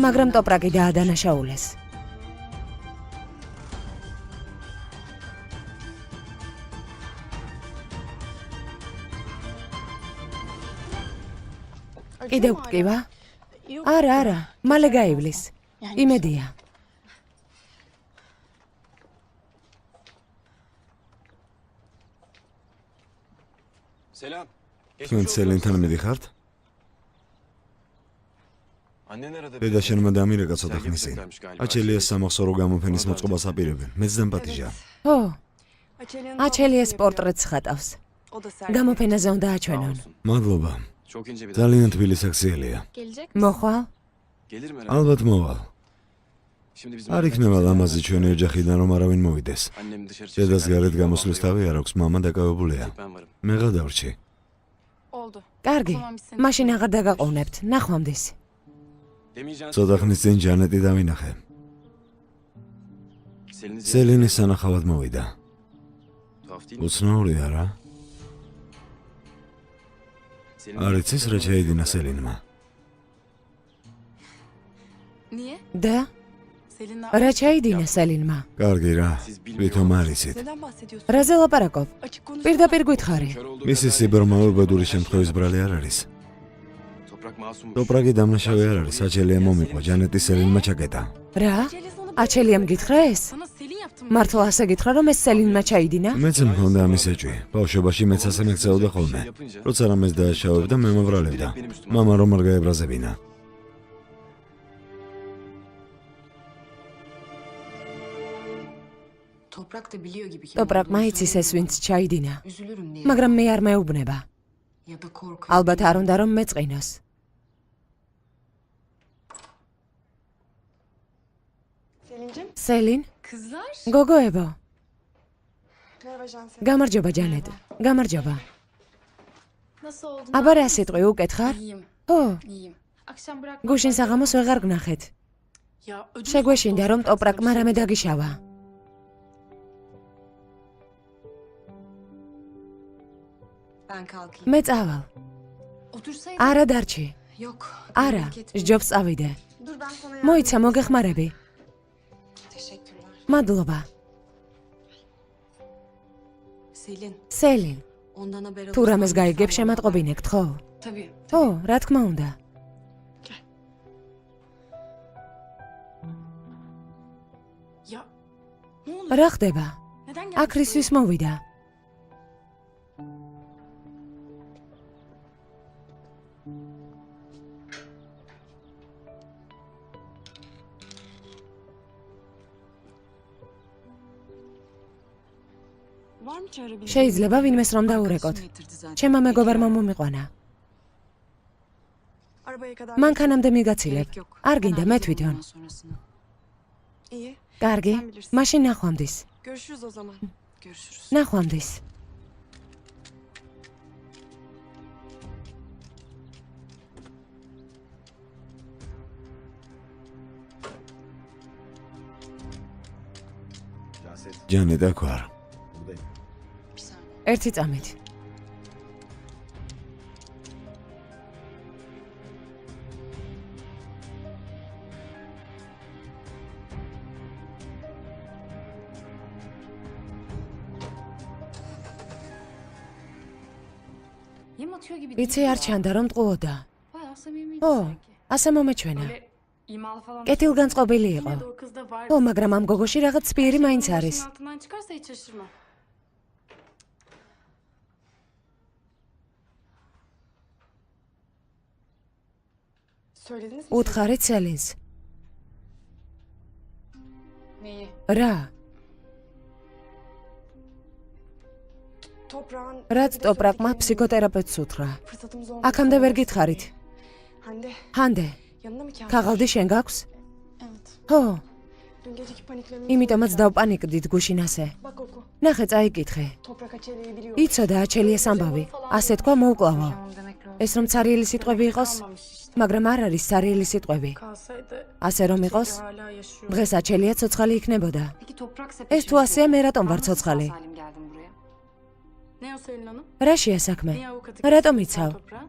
მაგრამ ტოპრაკი დაადანაშაულეს. კიდევ გტკივა? არა, მალე გაივლის. იმედია. თქვენ სელინთან მიდიხართ? დედა შენმა დამირეკა ცოტა ხნის წინ. აჩელიას სამახსოვრო გამოფენის მოწყობას აპირებენ. მეც დამპატიჟა. ო, აჩელიას პორტრეტს ხატავს. გამოფენაზე უნდა აჩვენონ. მადლობა. ძალიან თბილი საქციელია. მოხვალ? ალბათ მოვალ. არ იქნება ლამაზი ჩვენი ოჯახიდან რომ არავინ მოვიდეს. დედას გარეთ გამოსვლის თავი არ აქვს, მამა დაკავებულია. მე გადავრჩი. კარგი, მაშინ აღარ დაგაყოვნებთ. ნახვამდის. ცოტა ხნის წინ ჯანეტი დავინახე. სელინის სანახავად მოვიდა. უცნაური არა? არ იცის რა შეიდინა სელინმა? და? რა ჩაიდინა სელინმა? კარგი რა, თვითონ არ იცით. რაზე ლაპარაკობ? პირდაპირ გითხარი. მისი სიბრმა უბედური შემთხვევის ბრალი არ არის. ტოპრაკი დამნაშავე არ არის, აჩელია მომიყვა, ჯანეტი სელინმა ჩაკეტა. რა? აჩელიამ გითხრა ეს? მართლა ასე გითხრა, რომ ეს სელინმა ჩაიდინა? მეც მქონდა ამის ეჭვი. ბავშვობაში მეც ასე მეკცეოდა ხოლმე. როცა რამეს დააშავებდა, მე მომრალებდა. მამა რომ არ გაებრაზებინა. ტოპრაკმა იცის ეს ვინც ჩაიდინა. მაგრამ მე არ მეუბნება. ალბათ არ უნდა რომ მეწყინოს. სელინ? გოგოებო. გამარჯობა ჯანეტ. გამარჯობა. აბა რა სიტყვი უკეთხარ? ო, გუშინ საღამოს ვეღარ გნახეთ. Ya ödüm შეგვეშინდა რომ koptu olsa ტოპრაკმა sana bir რამე şey დაგიშავა. Ben kalkayım. მე წავალ. Otursaydın. არა დარჩი. Yok. არა, merak etme. სჯობს წავიდე. Dur ben sana მოიცა მოგეხმარები. Teşekkürler. მადლობა. Selin. სელინ, Ondan haber თუ alırsan რამეს გაიგებ lütfen შემატყობინებთ, ხო? bana. Tabii. ო, რა თქმა უნდა. Ya ne oluyor? რა ხდება? Neden აქ geldin? რისთვის მოვიდა? Var mı çağırabileceğin? შეიძლება ვინმეს რომ დაურეკოთ. Arkadaşım getirdi zaten. ჩემმა მეგობარმა მომიყვანა. Arabaya kadar მანქანამდე მიგაცილებ. gerek yok. არ Ben გინდა, მე hallederim თვითონ. bundan sonrasını. İyi. კარგი, Sen bilirsin. მაშინ ნახვამდის. Görüşürüz o zaman. Görüşürüz. ნახვამდის. ჯანე და ქვარ. Bir saniye. ერთი წამით. Yem atıyor gibi ვიცი değil არ ya. ჩანდა რომ ტყუოდა. Bayağı samimiydi ო, sanki. ასე მომეჩვენა. Böyle imalı falan. კეთილგანწყობილი იყო. Yine de o kızda var. ო, მაგრამ ამ გოგოში რაღაც სპიერი მაინც არის. Başının altından çıkarsa hiç şaşırma. Söylediniz mi? უთხარით სელინს. Neyi? რა? Toprağın... რაც ტოპრაკმა ფსიქოთერაპევტს უთხრა. Fırsatımız olmadı. აქამდე ვერ გითხარით. Hande, ჰანდე, yanında mı kağıt? ქაღალდი შენ გაქვს? Evet. ხო, Dün geceki paniklerini... იმიტომაც დავპანიკდით გუშინ ასე. Bak oku. ნახე, წაიკითხე. Toprak Açelya'yı biliyor. იცოდა აჩელიას ამბავი. ასე თქვა მოუკლავო. ეს რომ цаრიელი სიტყვები იყოს, Kalmamış işte. მაგრამ არ არის цаრიელი სიტყვები. Kalsaydı ასე რომ იყოს, Açelya hala yaşıyor. დღეს აჩელია ცოცხალი იქნებოდა. Peki toprak ეს თუ ასეა, მე რატომ ვარ ცოცხალი? Salim geldim buraya. Ne o Selin Hanım? რაშია საქმე? Niye avukatı რატომ kesiyorsun იცავ? toprağa?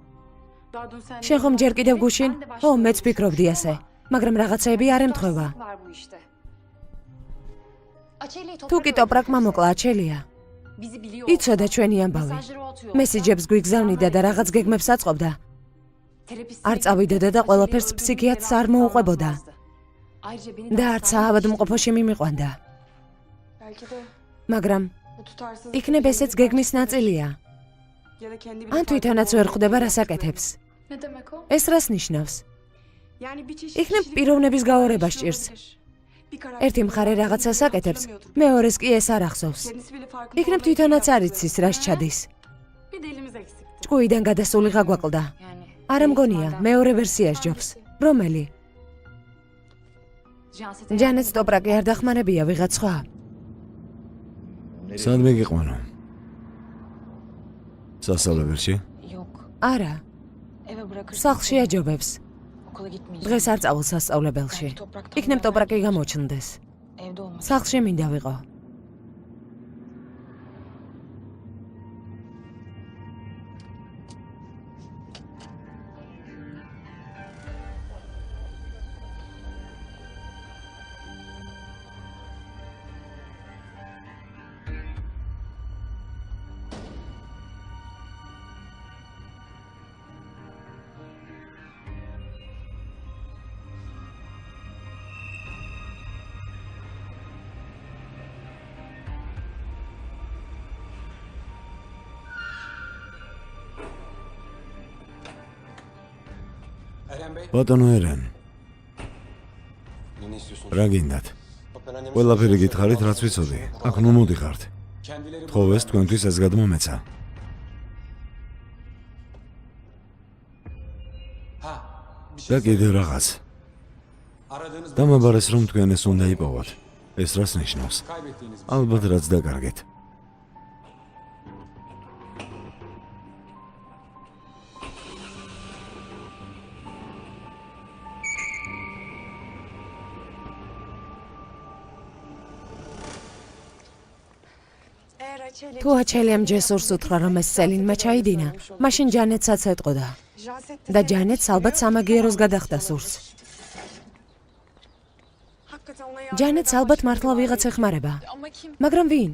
Daha dün sen შენ ხომ ჯერ კიდევ გუშინ? ო, მეც ფიქრობდი ასე. მაგრამ რაღაცეები არ ემთხვევა. Var bu işte. Açelya'yı თუ toprak კი ტოპრაკმა მოკლა აჩელია, Bizi biliyor. იცოდა ჩვენი ამბავი. Mesajları o atıyor. მესიჯებს გვიგზავნიდა და რაღაც გეგმებს აწყობდა. Terapistine არ წავიდოდა და ყველაფერს Açelya'yı ფსიქიატრს öldürdüğünü არ მოუყვებოდა. yazdı. Ayrıca beni და არც საავადმყოფოში მიმიყვანდა. Belki de მაგრამ bu tutarsız... იქნებ ესეც გეგმის ნაწილია. Ya da kendi ან თვითონაც ვერ ხვდება რას აკეთებს. Ne demek o? ეს რას ნიშნავს? Yani bir çeşit... იქნებ kişilik პიროვნების გაორება olabilir. სჭირს. Bir karakter ერთი მხარე olarak რაღაცას kendini აკეთებს, hatırlamıyordur. მეორეს კი ეს არ ახსოვს. Kendisi bile farkında იქნებ olmadan თვითონაც არ yaptığı იცის რას ჩადის. Bir de elimiz eksikti. ჭკუიდან გადასულიღა გვაკლდა. Yani არა მგონია, მეორე ვერსია სჯობს. რომელი? ჯანეტს ტოპრაკი არ დახმარებია ვიღაც სხვა. სადმე გიყვანო? სასწავლებელში? yok. არა, Eve bırakırsın. სახლში აჯობებს. Okula gitmeyeceğim. დღეს არ წავალ სასწავლებელში. იქნებ ტოპრაკი გამოჩნდეს. Evde olmak. სახლში მინდა ვიყო. ბატონო ერენ, Ne istiyorsun? რა გინდათ? Bak ben anneme ყველაფერი გითხარით, რაც ვიცოდი. აქ ნუ მოდიხართ. თხოვეს თქვენთვის ეს გადმომეცა. და კიდევ რაღაც. დამაბარეს რომ თქვენ ეს უნდა იპოვოთ. ეს რას ნიშნავს? ალბათ რაც დაკარგეთ. თუ აჩელიამ ჯესურს უთხრა, რომ ეს სელინმა ჩაიდინა, მაშინ ჯანეტსაც ეტყოდა და ჯანეტს ალბათ სამაგიეროს გადახდა სურს. ჯანეტს ალბათ მართლა ვიღაც ეხმარება. მაგრამ ვინ?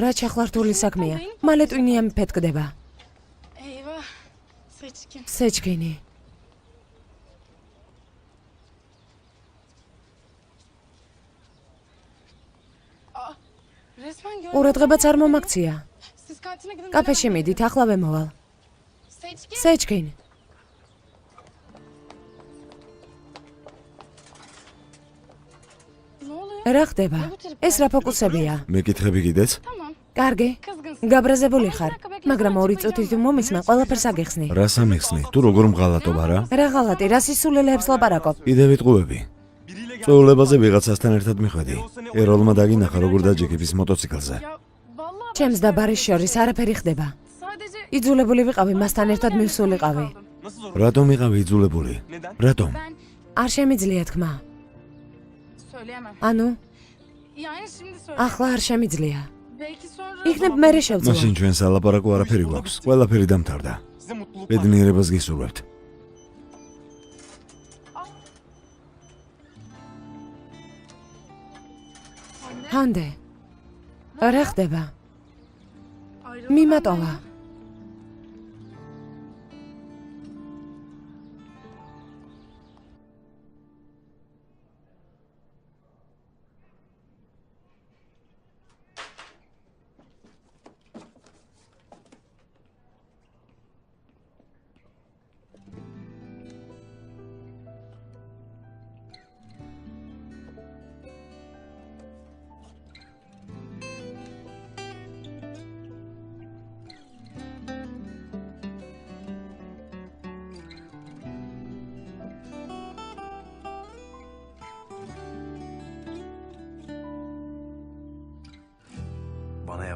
რა ჩახლართული საქმეა? მალე ტვინია მიფეთკდება. Eyvah. Seçkin. სეჩქინი. Resmen gördüm. ყურადღებაც არ მომაქცია. Siz kantine gidin. კაფეში მიდით, ახლა ვემოვალ. Seçkin. სეჩქინ. Ne oluyor? რა ხდება? ეს რა ფოკუსებია? მეკითხები კიდეც? Tamam. კარგი. Kızgınsın. გაბრაზებული ხარ, მაგრამ 2 წუთით მომისმა ყველაფერს აგეხსნი. რას ამიხსნი? თუ როგორ მღალატობ არა? რა ღალატი, რა სისულელეებს ლაპარაკობ? კიდე ვიტყუები. წვეულებაზე ვიღაცასთან ერთად მიხვედი. ეროლმა დაგინახა როგორ დაჯექებს მოტოციკლზე. Ya vallahi ჩემს და ბარის შორის არაფერი ხდება. sadece იძულებული ვიყავი მასთან ერთად მივსულიყავი. რატომ იყავი იძულებული? რატომ? არ შემიძლია თქმა. söyleyemem. ანუ, Yani şimdi söyle. ახლა არ შემიძლია. Belki sonra. იქნებ მერე შევძლო. მაშინ ჩვენ სალაპარაკო არაფერი გვაქვს. ყველაფერი დამთავრდა. ბედნიერებას გისურვებთ. ჰანდე. რა ხდება? Ayrılma მიმატოვა.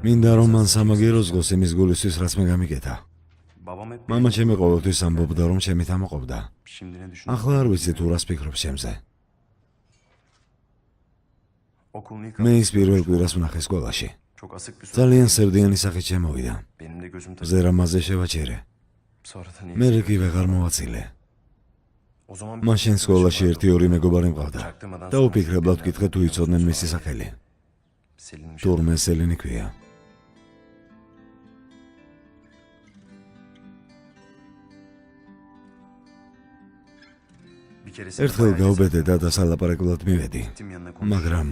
მინდა რომ მან სამაგიეროს გოს იმის გულისთვის რაც მე გამიკეთა. მამა ჩემი ყოველთვის ამბობდა რომ ჩემით ამოყობდა. ახლა არ ვიცი თუ რას ფიქრობს ჩემზე. მე ის პირველ კვირას ვნახე სკოლაში. ძალიან სევდიანი სახით შემოვიდა. ზერამაზე შევაჭერე. მე კი ვეღარ მოვაწილე. მაშინ სკოლაში 1-2 მეგობარი მყავდა და უფიქრებლად ვკითხე თუ იცოდნენ მისი სახელი. თურმე სელინი ქვია. ერთხელ გავბედე და დასალაპარაკებლად მივედი, მაგრამ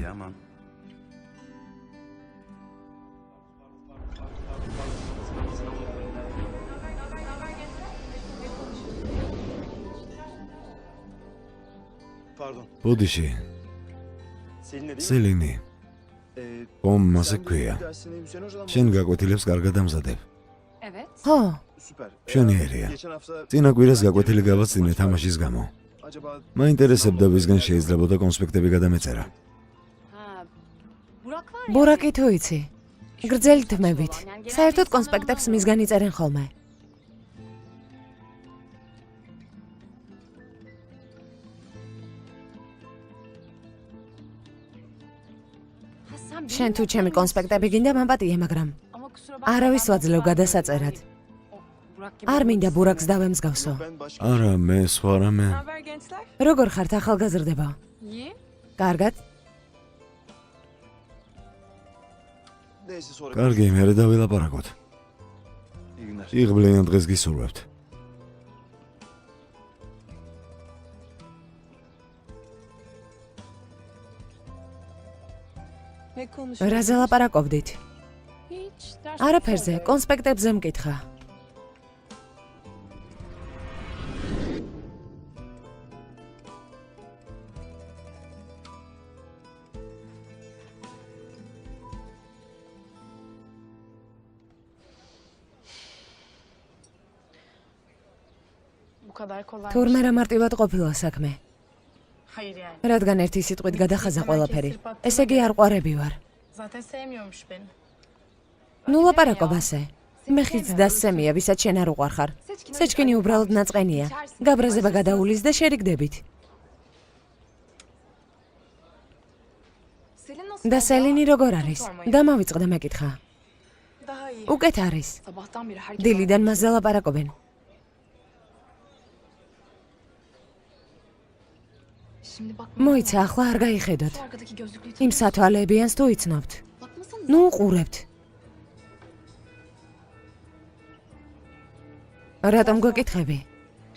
ბოდიში სელინი ომ მასე ქვია. შენ გაკვეთილებს კარგად ამზადებ. ხო, მშვენიერია. წინა კვირას გაკვეთილი გავაცდინე თამაშის გამო. მაინტერესებდა ვისგან შეიძლებოდა კონსპექტები გადამეწერა. ბურაკი თუ იცი. გრძელი თმებით. საერთოდ კონსპექტებს მისგან იწერენ ხოლმე. შენ თუ ჩემი კონსპექტები გინდა მამპატია, მაგრამ არავის ვაძლევ გადასაწერად. არ მინდა ბურაკს დავემსგავსო. არა, მე სხვა რამე. როგორ ხართ ახალგაზრდება? კარგად? კარგი, მერე დავილაპარაკოთ. იღბლიან დღეს გისურვებთ. რაზე ლაპარაკობდით? არაფერზე, კონსპექტებზე მკითხა. თურმე რა მარტივად ყოფილა საქმე. Hayır yani. რადგან ერთი სიტყვით გადახაზა ყველაფერი. ესე იგი არ ყვარები ვარ. Zaten sevmiyormuş beni. ნუ ლაპარაკობ ასე. მე ხიც დასცემია, ვისაც შენ არ უყვარხარ. სეჩქენი უბრალოდ ნაწყენია. გაბრაზება გადაულის და შერიგდებით. და სელინი როგორ არის? დამავიწყდა მეკითხა. Daha iyi. უკეთ არის. Sabahtan beri herkes დილიდან მას ლაპარაკობენ. Şimdi bak. მოიცა, ახლა არ გაიხედოთ. Şu arkadaki gözlüklüyü იმ სათვალეებიანს თუ იცნობთ. bakmasanıza. ნუ უყურებთ. რატომ გეკითხები?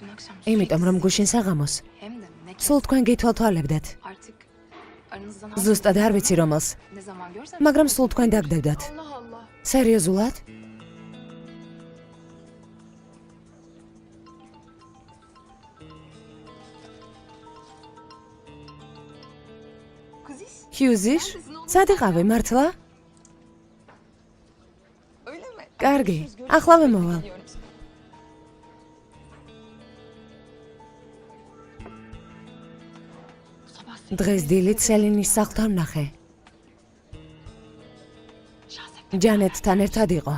Dün akşam იმიტომ რომ გუშინ საღამოს hem de ne kez სულ თქვენ გითვალთვალებდათ. artık aranızdan ზუსტად არ ვიცი რომელს, ne zaman görsem მაგრამ სულ თქვენ დაგდებდათ. Allah Allah. სერიოზულად? Kuzis, ჰიუზიშ? სად იყავი მართლა? öyle mi? კარგი, ახლავე მოვალ. დღეს დილით სელინის სახლთან ვნახე. ჯანეტთან ერთად იყო.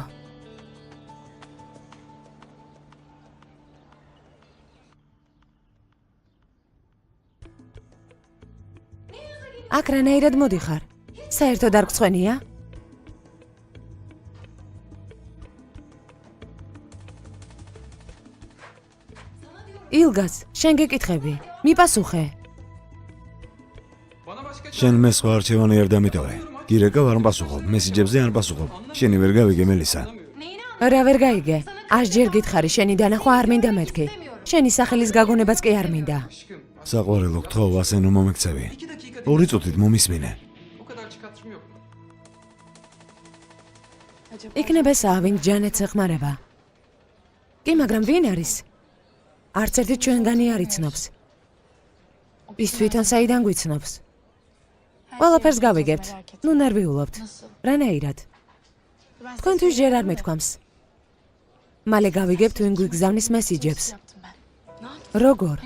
აქ რანაირად მოდიხარ? საერთოდ არ გწვენია? ილგას, შენ გეკითხები. მიპასუხე. შენ მე სხვა არჩევანი არ დამიტოვე. გირეკა ვარ პასუხობ, მესიჯებზე არ პასუხობ. შენი ვერ გავიგე მელისა. რა ვერ გაიგე? ასჯერ გითხარი, შენი დანახვა არ მინდა მეთქი. შენი სახელის გაგონებაც კი არ მინდა. საყვარელო, გთხოვ, ასე ნუ მომექცევი. 2 წუთით მომისმინე. იქნება საავინ ჯანეტს ეხმარება. კი, მაგრამ ვინ არის? არც ერთი ჩვენგანი არ იცნობს. ის თვითონ საიდან გვიცნობს? ყველაფერს გავიგებთ. ნუ ნერვიულობთ. რანაირად? თქვენთვის ჯერ არ მეთქვამს. მალე გავიგებთ ვინ გვიგზავნის მესიჯებს. როგორ?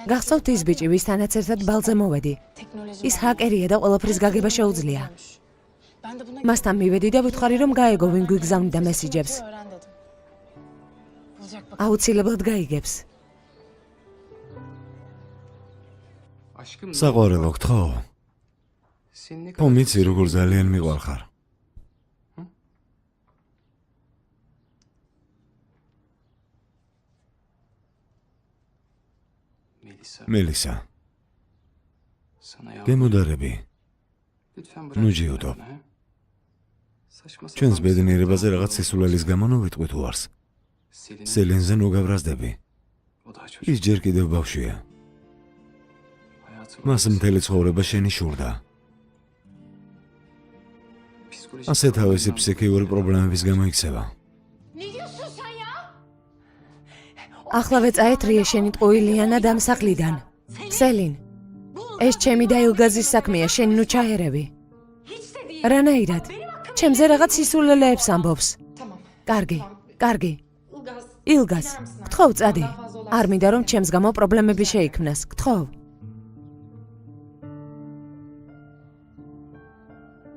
გახსოვთ ის ბიჭი, ვისთანაც ერთად ბალზე მოვედი. ის ჰაკერია და ყველაფრის გაგება შეუძლია. Ben de buna მასთან მივედი და ვითხარი რომ გაეგო ვინ გვიგზავნიდა მესიჯებს. öğren dedim. Bulacak bak. აუცილებლად გაიგებს. Aşkım, საყვარელო, გთხოვ, sen ne ხო მიცი როგორ ძალიან მიყვარხარ. Melisa, მელისა, sana yalvarıyorum. გემოდარები, Lütfen ნუ bırak ჯიუდო. bana, he? Saçma ჩვენს sapan ბედნიერებაზე რაღაც სისულელის გამო ნუ ვიტყვი თუ არს. Selin, სელენზე ნუ გავრაზდები. o daha çocuk. ის ჯერ კიდევ ბავშვია. Hayatı მას მთელი ცხოვრება შენი შურდა. psikolojik ასე თავისი sorunlardan ფსიქიკური პრობლემების გამო იქცევა. ახლავე წაეთრიე შენი ტყუილიანა დამსახლიდან. სელინ, ეს ჩემი და ილგაზის საქმეა, შენ ნუ ჩაერევი. რანაირად? ჩემზე რაღაც სისულელეებს ამბობს. კარგი, კარგი. ილგას, გთხოვ წადი. არ მინდა რომ ჩემს გამო პრობლემები შეიქმნას. გთხოვ.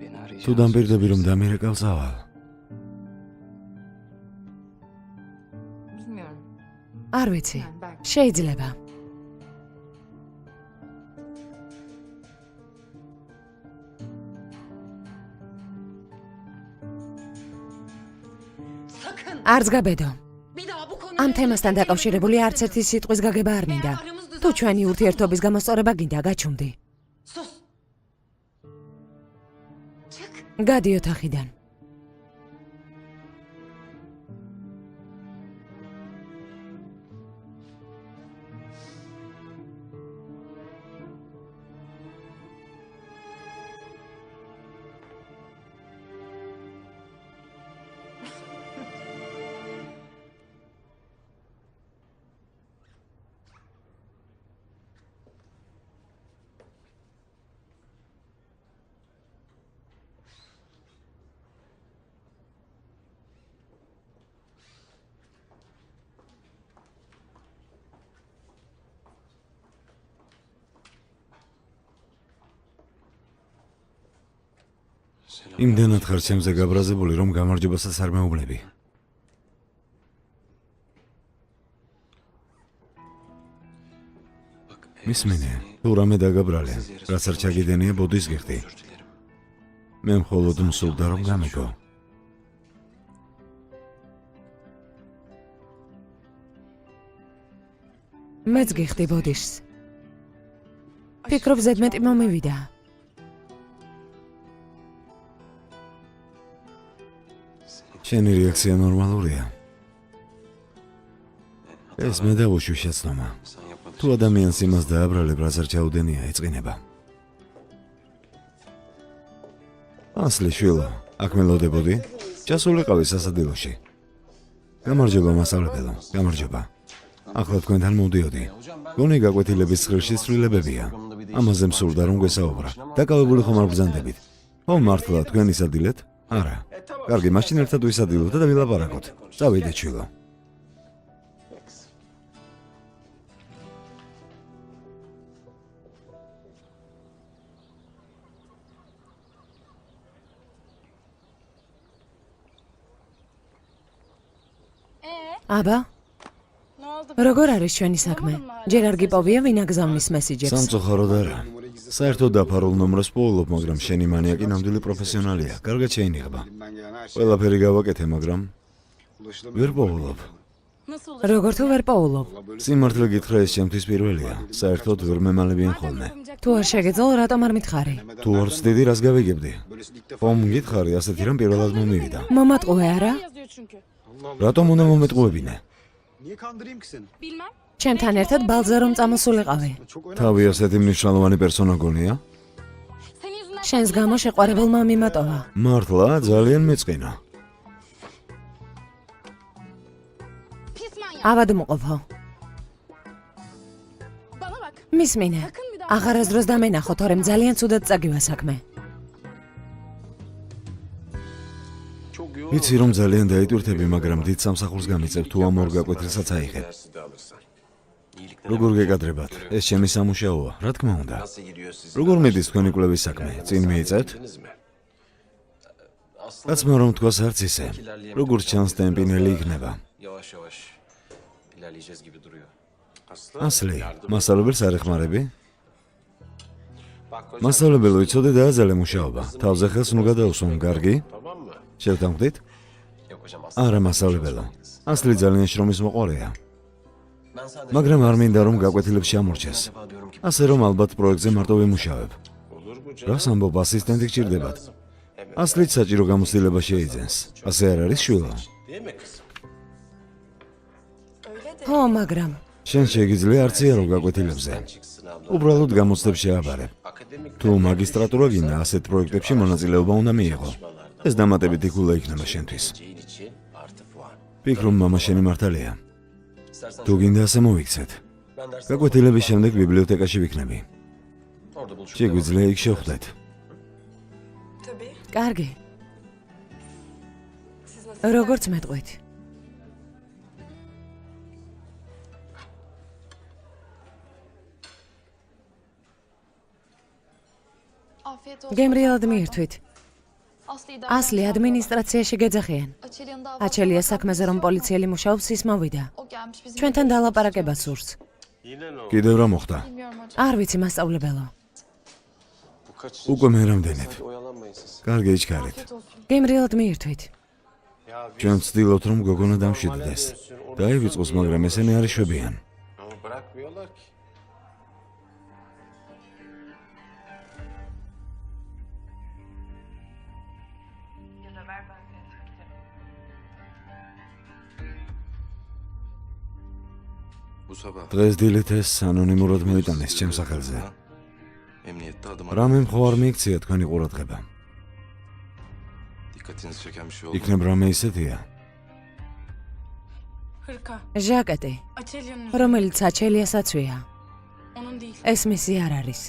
beni arayacağını თუ დამპირდები რომ დამირეკავ წავალ. Bilmiyorum. არ ვიცი. Yani belki. შეიძლება. არც გაბედო. ამ თემასთან დაკავშირებული არც ერთი სიტყვის გაგება არ მინდა. თუ ჩვენი ურთიერთობის გამოსწორება გინდა, გაჩუმდი. გადი ოთახიდან. იმდენად ხარ ჩემზე გაბრაზებული, რომ გამარჯვებასაც არ მეუბნები. მისმინე, თუ რამე დაგაბრალე, რაც არ ჩაგიდენია, ბოდის გიხდი. მე მხოლოდ მსურდა რომ გამიგო. მეც გიხდი ბოდიშს. ფიქრობ ზედმეტი მომივიდა. შენი რეაქცია ნორმალურია. ეს მე დავუშვი შეცდომა. თუ ადამიანს იმას დააბრალებ, რაც არ ჩაუდენია, ეწყინება. ასლი შვილო, აქ მელოდებოდი? ჩასულიყავი სასადილოში. გამარჯობა მასწავლებელო, გამარჯობა. ახლა თქვენთან მოვდიოდი. გონი გაკვეთილების ცხრილში ცვლილებებია. ამაზე მსურდა რომ გვესაუბრა. დაკავებული ხომ არ ბრძანდებით? ო მართლა თქვენ ისადილეთ? არა. კარგი, მაშინ ერთად ვისადილოთ და ვილაპარაკოთ. წავიდეთ შვილო. აბა, როგორ არის ჩვენი საქმე? ჯერ არ გიპოვია ვინ აგზავნის მესიჯებს? სამწუხაროდ არა. საერთოდ დაფარულ ნომრებს პოულობ, მაგრამ შენი მანიაკი ნამდვილი პროფესიონალია. კარგად შეინიღება. ყველაფერი გავაკეთე, მაგრამ ვერ პოულობ. როგორ თუ ვერ პოულობ? სიმართლე გითხრა, ეს ჩემთვის პირველია. საერთოდ ვერ მემალებიან ხოლმე. თუ არ შეგეძლო, რატომ არ მითხარი? თუ არ ვცდიდი, რას გავიგებდი? ხომ გითხარი, ასეთი რამ პირველად მომივიდა. მომატყუე არა? რატომ უნდა მომეტყუებინე? ჩემთან ერთად ბალზე რომ წამოსულიყავი. თავი ასეთი მნიშვნელოვანი პერსონა გონია? შენს გამო შეყვარებულმა მიმატოვა. მართლა, ძალიან მეწყინა. ავადმყოფო. მისმინე. აღარასდროს დამენახო, თორემ ძალიან ცუდად წაგივა საქმე. ვიცი რომ ძალიან დაიტვირთები, მაგრამ დიდ სამსახურს გამიწევ თუ ამ ორ გაკვეთილსაც აიღებ. როგორ გეკადრებათ? ეს ჩემი სამუშაოა, რა თქმა უნდა. როგორ მიდის თქვენი კვლევის საქმე? წინ მიიწევთ? კაცმა რომ თქვას არც ისე. როგორც ჩანს ტემპინელი იქნება. ასლი, მასწავლებელს არ ეხმარები? მასწავლებელო, იცოდე დააძალე მუშაობა. თავზე ხელს ნუ გადაუსვამ, კარგი? შევთანხმდით? არა მასწავლებელო. ასლი ძალიან შრომის მოყვარეა. მაგრამ არ მინდა რომ გაკვეთილებს შემორჩეს. ასე რომ ალბათ პროექტზე მარტო ვიმუშავებ. რას ამბობ, ასისტენტი გჭირდებათ? ასლით საჭირო გამოცდილება შეიძენს. ასე არ არის შვილო? ო, მაგრამ შენ შეგიძლია არც იარო გაკვეთილებზე. უბრალოდ გამოცდებს შეაბარებ. თუ მაგისტრატურა გინდა, ასეთ პროექტებში მონაწილეობა უნდა მიიღო. ეს დამატებითი ქულა იქნება შენთვის. ფიქრობ, მამა შენი მართალია. თუ გინდა ასე მოვიქცეთ. გაკვეთილების შემდეგ ბიბლიოთეკაში ვიქნები. შეგვიძლია იქ შევხვდეთ. კარგი. როგორც მეტყვით. გემრიელად მიირთვით. ასლი ადმინისტრაციაში გეძახიან. აჩელია საქმეზე რომ პოლიციელი მუშაობს, ის მოვიდა. ჩვენთან დალაპარაკება სურს. კიდევ რა მოხდა? არ ვიცი მასწავლებელო. უკვე მე რამდენად. კარგი, იჩქარით. გემრიელად მიირთვით. ჩვენ ვცდილობთ რომ გოგონა დამშვიდდეს. დაივიწყოს, მაგრამ ესენი არ იშვებიან. დღეს დილით ეს ანონიმურად მოიტანეს ჩემს სახელზე. რამე მხო არ მიიქცია თქვენი ყურადღება. იქნებ რამე ისეთია? ჟაკეტი, რომელიც აჩელიას აცვია. ეს მისი არ არის.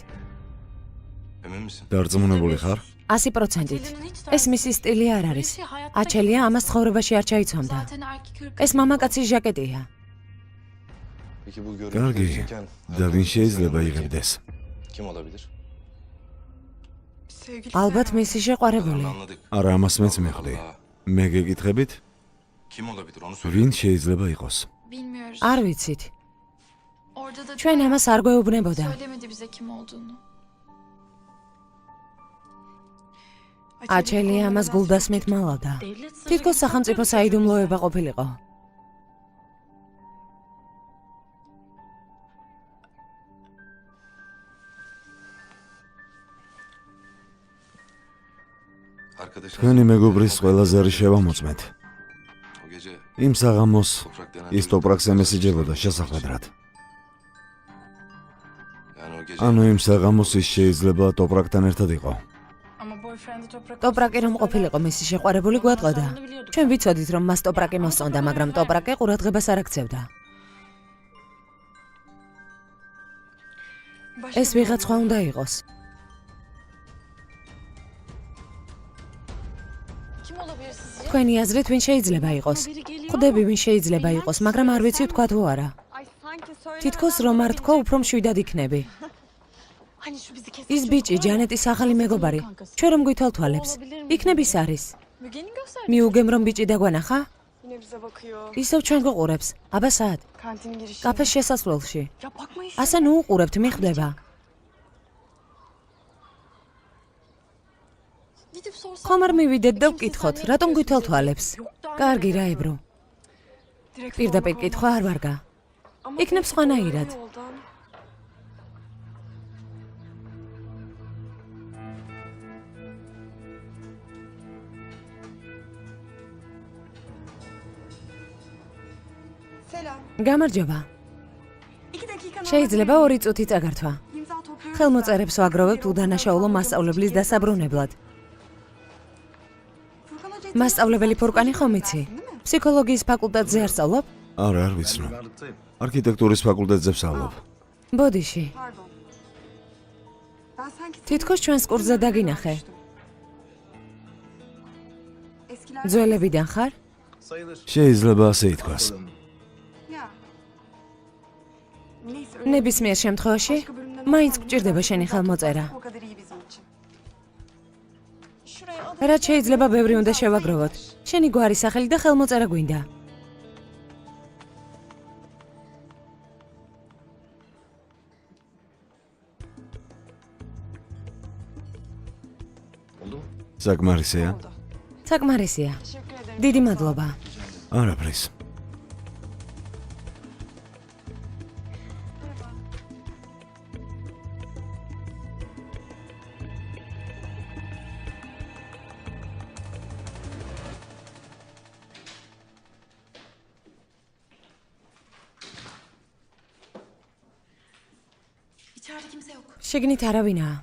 დარწმუნებული ხარ? 100%-ით. ეს მისი სტილი არ არის. აჩელია ამას ცხოვრებაში არ ჩაიცვამდა. ეს მამაკაცის ჟაკეტია. კარგი, და ვინ შეიძლება იღებდეს? ალბათ მისი შეყვარებული. არა, ამას მეც მეხვდი. მე გეკითხებით? ვინ შეიძლება იყოს? არ ვიცით. ჩვენ ამას არ გვეუბნებოდა. აჩელი ამას გულდასმით მალავდა. თითქოს სახელმწიფო საიდუმლოება ყოფილიყო. თქვენი მეგობრის ყველაზე არის შევამოწმეთ. იმ საღამოს ის ტოპრაკს ემესიჯებოდა შესახვედრად. ანუ იმ საღამოს ის შეიძლება ტოპრაკთან ერთად იყო. ტოპრაკი რომ ყოფილიყო მისი შეყვარებული გვატყოდა. ჩვენ ვიცოდით რომ მას ტოპრაკი მოსწონდა, მაგრამ ტოპრაკი ყურადღებას არ აქცევდა. ეს ვიღაც სხვა უნდა იყოს. თქვენი აზრით ვინ შეიძლება იყოს? ხვდები ვინ შეიძლება იყოს, მაგრამ არ ვიცი თქვა თუ არა. თითქოს რომ არ თქვა, უფრო მშვიდად იქნები. ის ბიჭი ჯანეტის ახალი მეგობარი. ჩვენ რომ გვითვალთვალებს, იქნებ ის არის. მიუგემ რომ ბიჭი დაგვანახა? Yine bize bakıyor. ისევ ჩვენ გვყურებს. აბა სად? Kantin girişi. კაფეს შესასვლელში. Ya bakma işte. ასე ნუ უყურებთ, მიხვდება. ხომ არ მივიდეთ და ვკითხოთ, რატომ გვითვალთვალებს? კარგი რა ებრო. Direkt პირდაპირ sormak კითხვა არ ვარგა. Ama იქნებ direkt სხვანაირად. yoldan. Selam. გამარჯობა. 2 dakika. შეიძლება 2 წუთი წაგართვა. İmza topluyoruz. ხელმოწერებს ვაგროვებთ უდანაშაულო მასწავლებლის დასაბრუნებლად. Furkan Hoca მასწავლებელი ფურკანი ხომ იცი? ფსიქოლოგიის ფაკულტეტზე არ სწავლობ? არა, არ ვიცნობ. არქიტექტურის ფაკულტეტზე ვსწავლობ. ბოდიში. Pardon. Ben sanki თითქოს ჩვენს კურსზე დაგინახე. Eskiler. ძველებიდან ხარ? შეიძლება ასე ითქვას. Ya. Neyse. ნებისმიერ შემთხვევაში მაინც გვჭირდება შენი ხელმოწერა. O kadar iyi bizim için. რაც შეიძლება ბევრი უნდა შევაგროვოთ. შენი გვარი, სახელი და ხელმოწერა გვინდა. საკმარისია? საკმარისია. Teşekkür ederim. დიდი მადლობა. არაფრის. İçeride kimse yok. შეგნით არავინაა.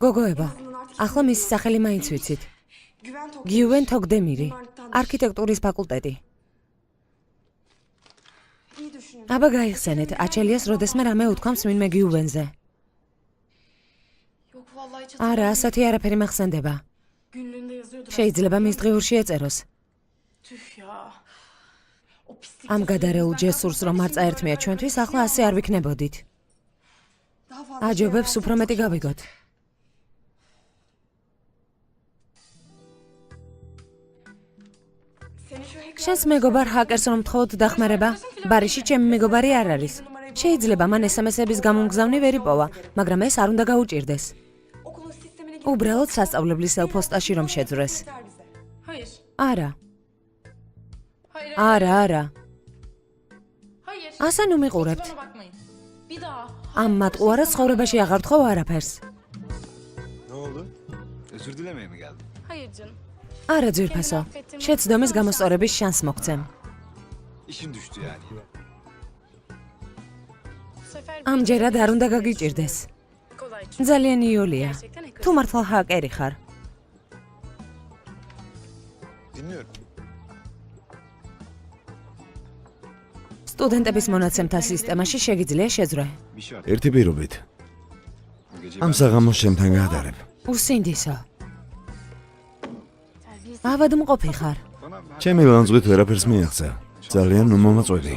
გოგოება. ახლა მისი სახელი მაინც ვიცით. Güven Tok. გიუვენ თოგდემირი. არქიტექტურის ფაკულტეტი. İyi düşünün. აბა გაიხსენეთ, აჩელიას როდესმე რამე უთქვამს ვინმე გიუვენზე. Yok vallahi hiç არა, ასეთი არაფერი მახსენდება. Günlüğünde yazıyordur. შეიძლება მის დღიურში ეწეროს. Tüh ya. O pislik. ამ გადარეულ ჯესურს რომ არ წაერთმია ჩვენთვის, ახლა ასე არ ვიქნებოდით. Daha fazla აჯობებს უფრო მეტი გავიგოთ. Seni şu hacker შენს მეგობარ ჰაკერს რომ მთხოვთ დახმარება? ბარიში ჩემი მეგობარი არ არის. შეიძლება მან SMS-ების გამომგზავნი ვერ იპოვა, მაგრამ ეს არ უნდა გაუჭირდეს. okulun sistemine უბრალოდ სასწავლებლის პოსტაში რომ შეძვრეს. gider bize. Hayır. არა, Hayır. არა. Hayır. ასე ნუ მიყურებთ. Bana bakmayın. Bir daha. ამ მატყუარას ცხოვრებაში აღარ თხოვ არაფერს. Ne oldu? Özür dilemeye mi geldin? Hayır canım. არა ძვირფასო. შეცდომის გამოსწორების შანს მოგცემ. İşin düştü yani. Bu sefer ამჯერად არ უნდა გაგიჭირდეს. kolay çünkü. ძალიან იოლია. Gerçekten თუ მართლა ჰაკერი ხარ. Dinliyorum. სტუდენტების მონაცემთა სისტემაში შეგიძლია შეძრე. Bir şart. ერთი პირობით. Bu gece ამ საღამოს შემთან გაადარებ. უსინდისო. ავადმყოფი ხარ. ჩემი ლანძღვით ვერაფერს მიაღწევ. ძალიან მომაწვევი.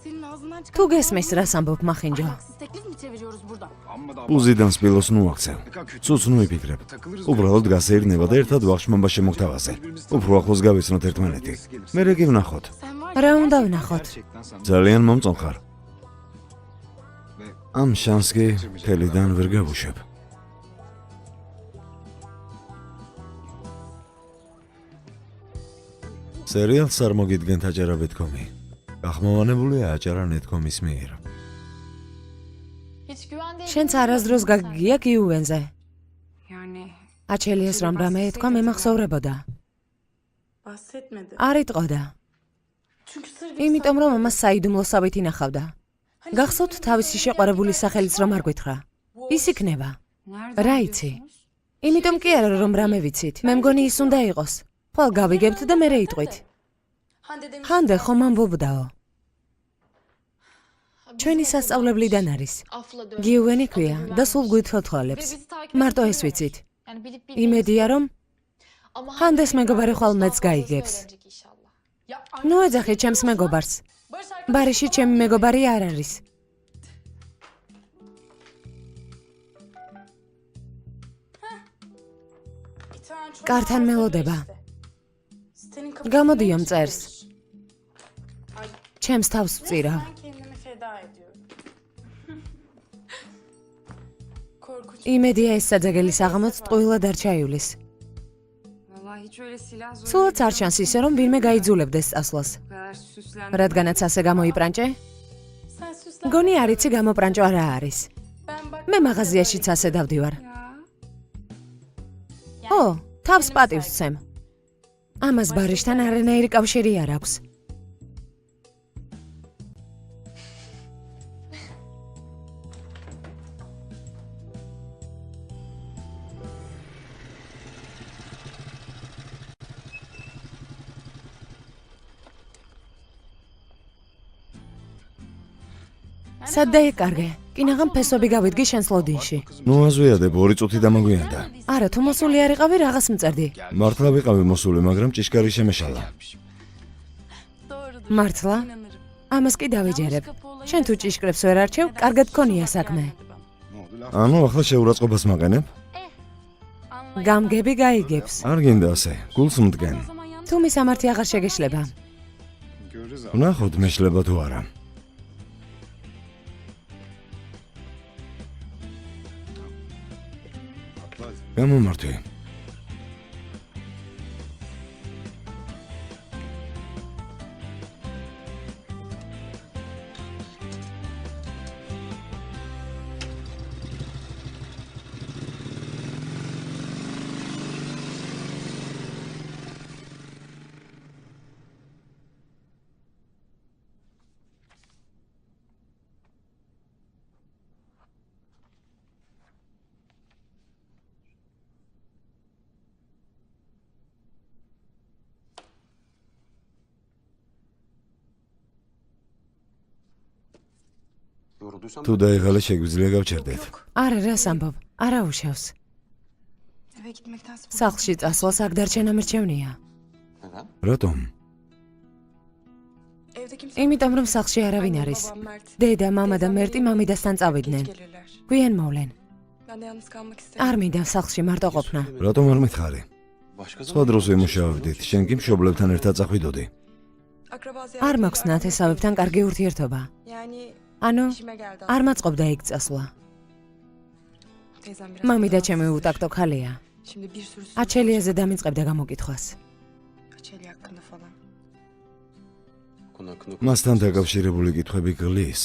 Senin ağzından çıkan თუ გესმის რას ამბობ მახინჯო? siz teklif mi çeviriyoruz burada? Amma da უზიდან სპილოს ნუ აღწევ. ne kadar kötü. ცუც ნუ იფიქრებ. Takılırız. უბრალოდ გასეირნება და ერთად ვახშმობა შემოგთავაზე. უფრო ახლოს გავიცნოთ ერთმანეთი. მერე კი ვნახოთ. Sen var რა უნდა ვნახოთ? Gerçekten sana. ძალიან მომწონ ხარ. Ve ამ შანსს კი თელიდან ვერ გავუშვებ. სერიალს არ მოგიდგენთ აჭარა.com-ი. გახმოვანებულია აჭარა.net.com-ის მიერ. შენც არასდროს გაგიგია გიუვენზე. აჩელიას რამე ეთქვა მემახსოვრებოდა. Bahsetmedi. არ იტყოდა. Çünkü sır იმიტომ რომ ამას საიდუმლოსავით ინახავდა. გახსოვთ თავისი შეყვარებული სახელიც რომ არ გვითხრა. ის იქნება. რა იცი? იმიტომ კი არა რომ რამე ვიცით. მე მგონი ის უნდა იყოს. ხვალ გავიგებთ და მერე იტყვით. Hande demiş. ხანდე ხომ ამბობდაო. ჩვენი სასწავლებლიდან არის. გიუვენი ქვია და სულ გვითხოვთხოვლებს. მარტო ეს ვიცით. იმედია რომ ხანდეს მეგობარი ხვალ მეც გაიგებს. ნუ ეძახი ჩემს მეგობარს. ბარიში ჩემი მეგობარი არ არის. Bir tane çocuk Kartan vardı melodeba. işte. Senin kapısını გამოდიო ne მწერს. çalmış? Ay, ჩემს თავს ვწირავ. ben kendimi feda ediyorum. Korkunç. იმედია ეს საძაგელი საღამოც ტყუილად არ ჩაივლის. სულაც არ ჩანს ისე რომ ვინმე გაიძულებდეს წასვლას. რადგანაც ასე გამოიპრანჭე? Sen süslen. გონი არ იცი გამოპრანჭო არა არის. Ben bak. მე მაღაზიაშიც ასე დავდივარ. ო, თავს პატივს ვცემ. ამას ბარიშთან არანაირი კავშირი არ აქვს. სად დაეკარგე? კინაღამ ფესობი გავიდგი შენს ლოდინში. ნუ აზვიადებ 2 წუთი დამაგვიანდა. არა, თუ მოსული არ იყავი, რაღაც მწერდი. მართლა ვიყავი მოსული, მაგრამ ჭიშკარი შემეშალა. Doğrudur. მართლა? İnanırım. ამას კი დავიჯერებ. შენ თუ ჭიშკრებს ვერ არჩევ, კარგად გქონია საქმე. ანუ ახლა შეურაცხყოფას მაყენებ? გამგები გაიგებს. არ გინდა ასე, გულს მდგენ. თუ მისამართი აღარ შეგეშლება. ვნახოთ მეშლება თუ არა. გამომართვი. თუ დაიღალე შეგვიძლია გავჩერდეთ. არა, რას ამბობ? არა უშავს. Eve gitmekten sonra. სახლში წასვლას აქ დარჩენა მერჩევნია. რატომ? Evde kimse იმიტომ რომ სახლში არავინ არის. babam Mert. დედა, მამა და მერტი მამიდასთან წავიდნენ. Gelirler. გვიან მოვლენ. Ben de yalnız kalmak istemiyorum. არ მინდა სახლში მარტო ყოფნა. რატომ არ მითხარი? სხვა დროს ვიმუშავებდით, შენ კი მშობლებთან ერთად წახვიდოდი. Akraba არ ziyareti მაქვს ნათესავებთან კარგი ურთიერთობა. Yani ანუ işime geldi. არ მაწყობდა იქ წასვლა. Teyzem biraz. მამი და rahatsız. ჩემი უტაქტო ხალია. Şimdi bir sürü soru აჩელიაზე დამიწყებდა გამოკითხვას. Açeli hakkında falan. მასთან დაკავშირებული კითხვები გლის.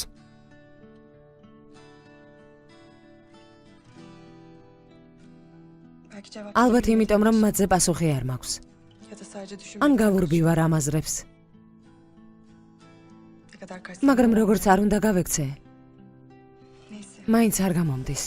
Belki cevap. ალბათ იმიტომ რომ მათზე პასუხი არ მაქვს. Ya da sadece düşün. ან გავურბივარ ამ აზრებს. Ne kadar kaç. მაგრამ როგორც არ უნდა გავექცე, Neyse. მაინც არ გამომდის.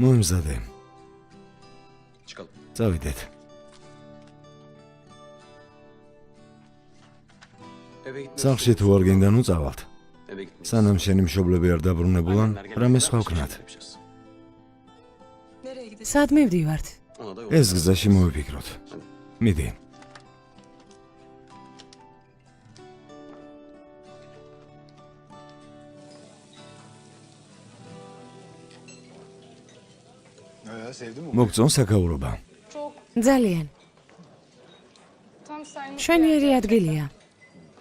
მომზადე. წავიდეთ. სახლში თუ არ გინდა ნუ წავალთ. სანამ შენი მშობლები არ დაბრუნებულან, რამე სხვა ვქნათ. Nereye gidelim? სად მივდივართ? ეს გზაში მოვიფიქროთ. მიდი. მოგწონს საკაურობა? ძალიან. შვენიერი ადგილია.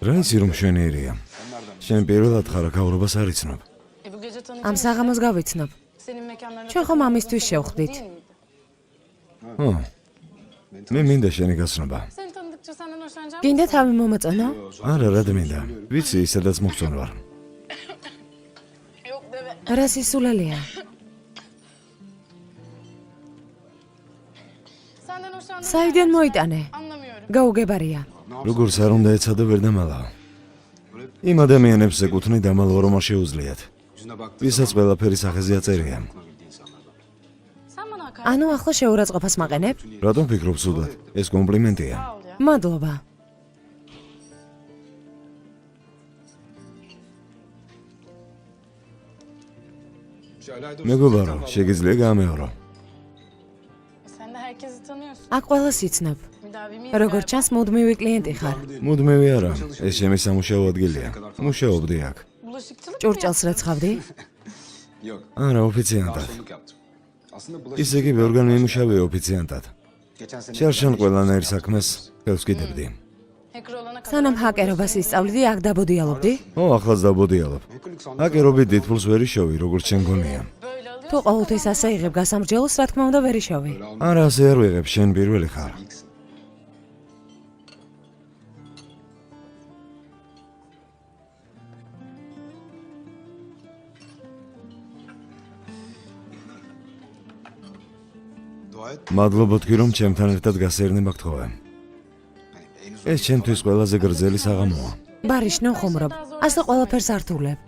რა იცი რომ შვენიერია? შენ პირველად ხარ აქ აურობას არ იცნობ. Bu gece ამ საღამოს გავიცნობ. senin mekanlarına ჩვენ ხომ ამისთვის შევხვდით. ო, მე მინდა შენი გაცნობა. Seni tanıdıkça senden hoşlanacağım. გინდა თავი მომოწონო? არა, რა მინდა. ვიცი, სადაც მოგწონ ვარ. Yok deve. რა სისულელეა? Senden hoşlandım. საიდან მოიტანე? Anlamıyorum. გაუგებარია. როგორც არ უნდა ეცადო ვერ დამალავ. იმ ადამიანებს ეკუთვნი დამალვა რომ არ შეუძლიათ. Yüzüne baktığın ვისაც ყველაფერი სახეზე აწერია. bildiği insanlardan. Sen bana hakaret ანუ ახლა შეურაცხყოფას მაყენებ? რატომ ფიქრობ სულად? ეს კომპლიმენტია. ol ya. მადლობა. Şöyle მეგობარო, შეგიძლია გამეორო. Sen de herkesi tanıyorsun. აქ ყველას იცნობ. Müdavimi როგორც ჩანს, მუდმივი კლიენტი ხარ. მუდმივი არა, ეს ჩემი სამუშაო ადგილია. მუშაობდი აქ. bulaşıkçılık mı ჭურჭელს რეცხავდი? Yok. არა, ოფიციანტად. Garsonluk yaptım. Aslında bulaşık... ისე კი ბევრგან მიმუშავე ოფიციანტად. Geçen sene... შარშან ყველანაირ საქმეს ხელს კიდებდი. hacker olana kadar? სანამ ჰაკერობას ისწავლიდი, აქ დაბოდიალობდი? ო, ახლაც დაბოდიალობ. Hackerlık sandım. ჰაკერობით დიდფულს ვერ იშოვი, როგორც შენ გონია. Böyle alıyor. თუ ყოველთვის ასე იღებ გასამრჯელოს, რა თქმა უნდა ვერ იშოვი. არა, ასე არ ვიღებ, შენ პირველი ხარ. X'in. Dua et. მადლობა თქვი, რომ ჩემთან ერთად გასეირნება გთხოვე. Hani en uzun... ეს ჩემთვის ყველაზე გრძელი საღამოა. ბარიშნო ხუმრობ. ასე ყველაფერს ართულებ.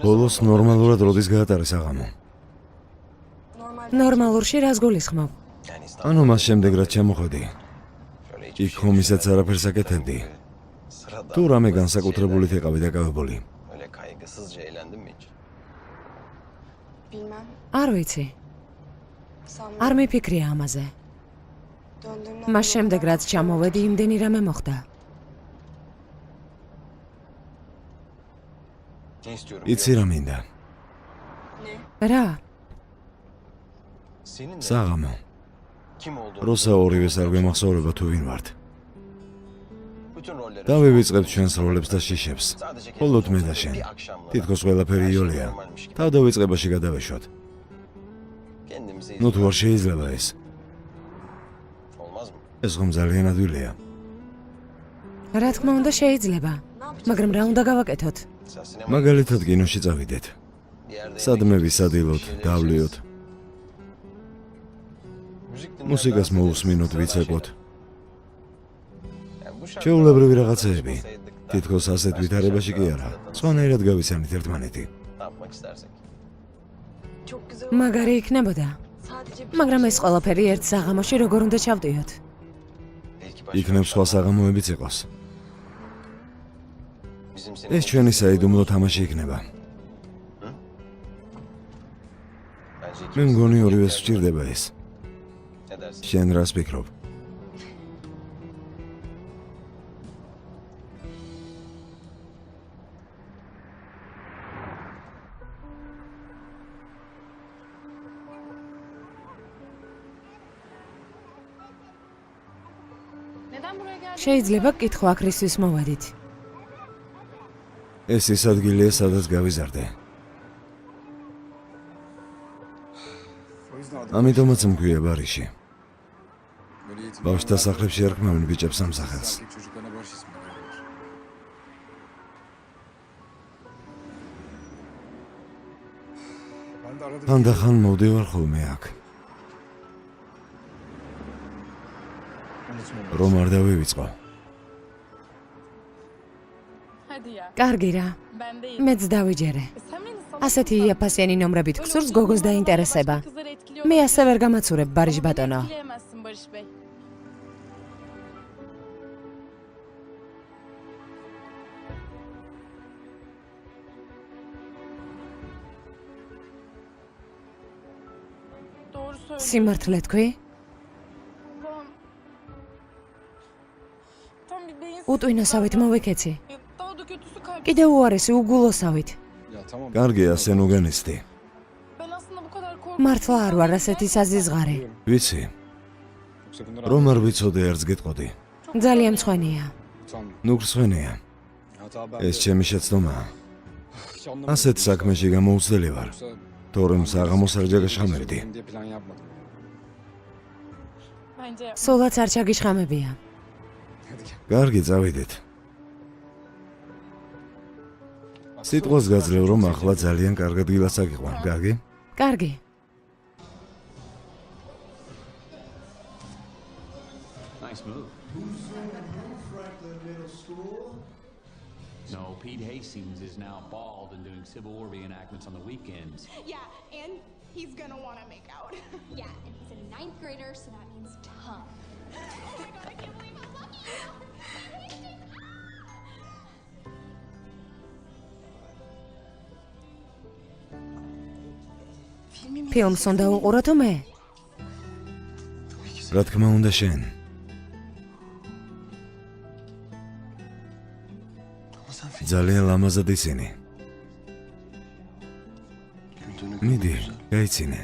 ბოლოს ნორმალურად როდის გაატარე საღამო? ნორმალურში რას გულისხმობ? ანუ მას შემდეგ რაც ჩამოხვედი. იქ ხომ ისაც არაფერს აკეთებდი. თუ რამე განსაკუთრებულით იყავი დაკავებული. Öyle kaygısızca eğlendin mi hiç? Bilmem. არ ვიცი. Sanmıyorum. არ მიფიქრია ამაზე. Döndüğümden მას beri შემდეგ o kadar რაც ჩამოვედი, იმდენი რამე მოხდა. Ne istiyorum? იცი რა მინდა? რა? Senin de საღამო. kim olduğunu... როცა ორივეს არ გვემახსოვრება თუ ვინ ვართ. Bütün rolleri... დავივიწყებთ ჩვენს როლებს და შიშებს. Sadece მხოლოდ მე და kendimiz შენ. bir akşamla... თითქოს ყველაფერი იოლია. თავდავიწყებაში გადავეშოთ. Kendimizi ნუ თუ არ შეიძლება ეს. olmaz mı? ეს ხომ ძალიან ადვილია. რა თქმა უნდა შეიძლება. მაგრამ რა უნდა გავაკეთოთ? Sen sinema... მაგალითად კინოში წავიდეთ. Bir yerde სადმე ვისადილოთ, დავლიოთ. müzik dinler, მუსიკას dans ederiz, მოусმინოთ, sıradan ვიცეკოთ. şeyler. Yani bu şarkılar- ჩვეულებრივი რაღაცეები. Çalışmasaydık da თითქოს ასეთ başka ვითარებაში კი şarkılarla არა. tanışsak, სხვანაირად გავიცანით ერთმანეთი. Ne yapmak istersek? çok güzel. მაგარი იქნებოდა. Sadece მაგრამ ეს ყველაფერი ერთ საღამოში როგორ უნდა ჩავდიოთ? Belki başka იქნებ bir სხვა şarkı- საღამოებიც იყოს. Bizim ეს seninle- ჩვენი საიდუმლო თამაში იქნება. Bence მე ikimiz- მგონი ორივეს ვჭირდება ეს. Ne dersin? შენ რას ფიქრობ? Neden buraya geldin? შეიძლება კითხვა ქრისთვის მოვედით. ეს ის ადგილია, სადაც გავიზარდე. O yüzden adım... ამიტომაც მქვია ბარიში. Böyle eğitim... ბავშვთა სახლებში არ ქმნიან ბიჭებს ამსახელს. Erkek çocuklarına barış ismi veriyorlar. Ben de arada... ხანდახან მოვდივარ ხოლმე აქ. Unutmam. რომ არ დავივიწყო. Hadi ya. კარგი რა. Ben değil. მეც დავიჯერე. Sen beni salak ასეთი mısın? იაფასიანი ნომრებით Böyle გსურს uzun გოგოს zamanlarda დაინტერესება. başka kızları etkiliyor მე musun? ასე ვერ გამაცურებ ბარიში Ama beni ბატონო. etkileyemezsin Barış Bey. söylüyorum. სიმართლე თქვი? Tam bir beyin უტვინოსავით მოვიქეცი. Daha da kötüsü kalp. კიდევ უარესი უგულოსავით. Ya tamam. კარგია, ასე ნუ განიცდი. Ben aslında bu kadar korktum. მართლა არ ვარ ასეთი საზიზღარი. ვიცი, Yoksa bunları რომ არ ვიცოდე არც გეტყოდი. ძალიან მწვენეა. Tamam. ნუ გსვენია. Hata ben ეს ჩემი შეცდომაა. hiç anlamadım. ასეთ საქმეში გამოუცდელი ვარ. Yoksa თორემ საღამოს არ ჯაგაშხამერდი. diye plan yapmadım. Bence yap. სულაც არ ჩაგიშხამებია. Hadi gel. კარგი, წავიდეთ. სიტყვას გაძლევ, რომ ახლა ძალიან კარგ ადგილას აგიყვან, კარგი? კარგი. Nice move. No, Pete Hastings is now bald and doing Civil War reenactments on the weekends. Yeah, and he's gonna want to make out. Yeah, and he's a 9th grader, so that means tough. Oh my god, I can't believe how lucky I am. ფილმს უნდა უყუროთ მე? რა თქმა უნდა შენ. ძალიან ლამაზად ისინი. მიდი, გაიცინე.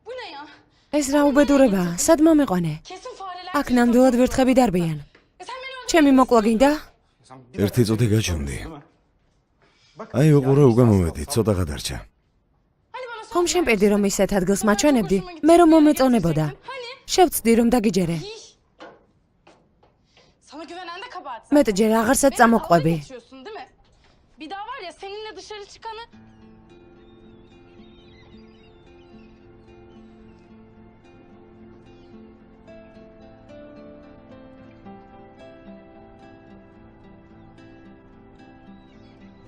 Bu ne ya? ეს რა უბედურება? სად მომიყვანე? Kesin fareler. აქ ნამდვილად ვერთხები დარბიან. Sen beni öldür. ჩემი მოკლა გინდა? ერთი წუთი გაჩვენდი. აი, უყურე უკვე მომედი, ცოტა გადარჩა. ხომ შენ პედი რომ ისეთ ადგილს მაჩვენებდი? მე რომ მომეწონებოდა. შევწდი რომ დაგიჯერე. Sana güvenen de kabahat. მეტჯერ აღარსაც Benimle dalga წამოყვები. geçiyorsun, değil mi? Bir daha var ya seninle dışarı çıkanı.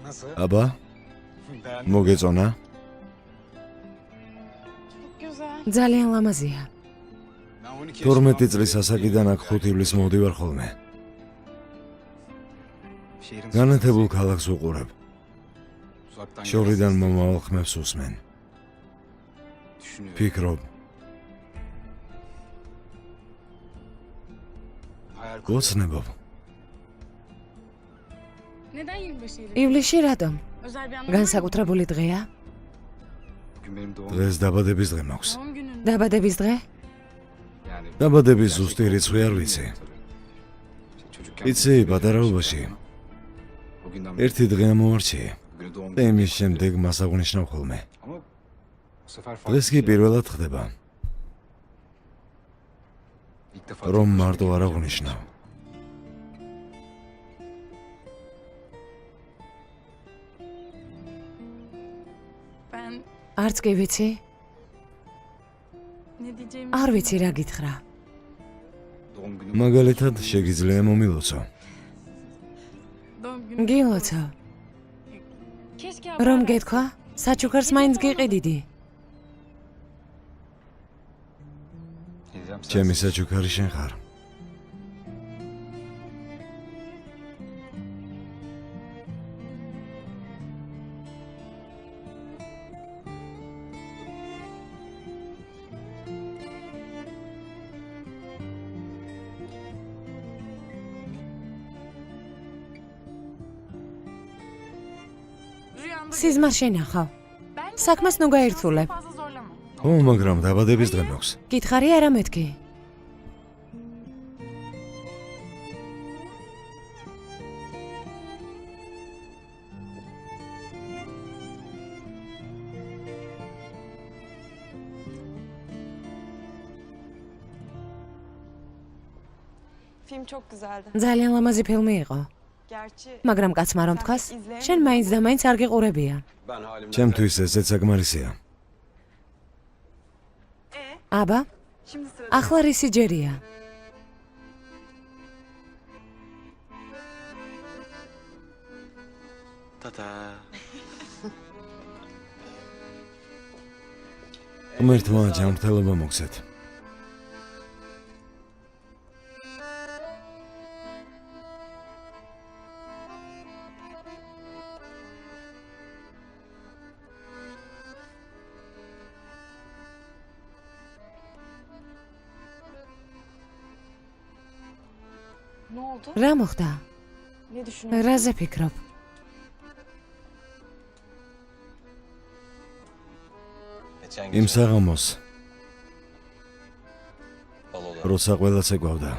Nasıl? აბა, Beğendin mi? მოგეწონა? Çok güzel. ძალიან ლამაზია. Ben 12 12 წლის ასაკიდან აქ 5 ივლისს მოვდივარ ხოლმე. Şehrin განათებულ ქალაქს უყურებ. uzaktan შორიდან მომავალ ხმებს უსმენ. düşünüyorum. ფიქრობ, Hayal kuruyorum. ოცნებობ. Neden 25 Eylül? ივლისში რატომ? Özel bir anlamı var mı? განსაკუთრებული დღეა? Bugün benim doğum დღეს დაბადების დღე მაქვს. Doğum günün. დაბადების დღე? yani. დაბადების ზუსტი რიცხვი არ ვიცი. Çocukken იცი, პატარაობაში bugünden ერთი დღე ამოვარჩიე. bugünü doğum და იმის შემდეგ მას აღნიშნავ ხოლმე. ama bu sefer farklı. დღეს კი პირველად ხდება. ilk defa რომ tek მარტო başıma არ gideceğim. აღნიშნავ. Ben არც კი ვიცი, ne diyeceğimi არ ვიცი რა გითხრა. Doğum günü მაგალითად, შეგიძლია მომილოცო. doğum günü. გილოცო, Keşke რომ haber გეთქვა, საჩუქარს მაინც გიყიდიდი. hediyem ჩემი sensin. საჩუქარი შენ ხარ. Rüyanda სიზმარში ნახავ. Ben საქმეს ნუ გაირთულებ. fazla zorlama. ო, მაგრამ დაბადების დღე მაქვს. გითხარი არა მეთქი. Film çok güzeldi. ძალიან ლამაზი ფილმი იყო. Gerçi მაგრამ კაცმა რომ თქვას, შენ მაინც და მაინც არ გიყურებიან. ჩემთვის ესეც საკმარისია. şimdi აბა, sırada. ახლა რისი ჯერია? ღმერთმა ჯანმრთელობა მოგცეთ. Ne oldu? რა მოხდა? Ne düşünüyorsun? რაზე ფიქრობ? Geçen იმ gece საღამოს, baloda. როცა ყველას ეგვავდა,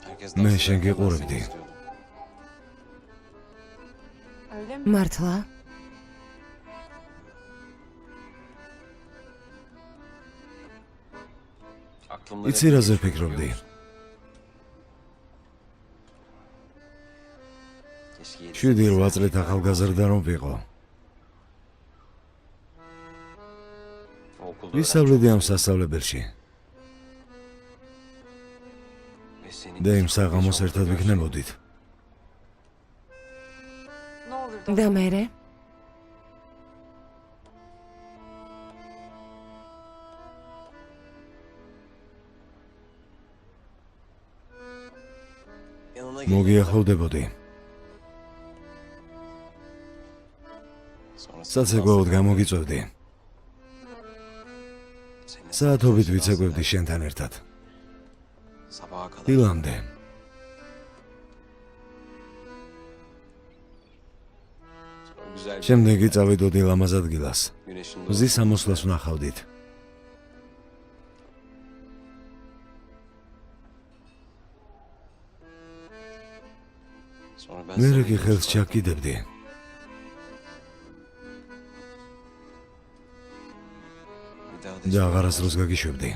Herkes მე dans შენ ederken ben გიყურებდი. seni izliyordum. Öyle mi? მართლა? Aklımda იცი რაზე ფიქრობდი? Keşke 7-8 წლით ახალგაზრდა რომ ვიყო. okulda ვისწავლედი ამ სასწავლებელში ve seni და იმ საღამოს ერთად ვიქნებოდით. Ne olurdu? და მერე? yanına მოგიახლოვდებოდი. Sonrasında საცეკვაოდ გამოგიწევდი. seni საათობით ვიცეკვევდი შენთან ერთად. sabaha kadar. დილამდე. Çok güzel bir შემდეგი წავიდოდი ლამაზ ადგილას. güneşin მზის ამოსვლას ვნახავდით. Sonra ben მერე seni კი ხელს ჩაკიდებდი. bir daha და აღარასდროს გაგიშვებდი.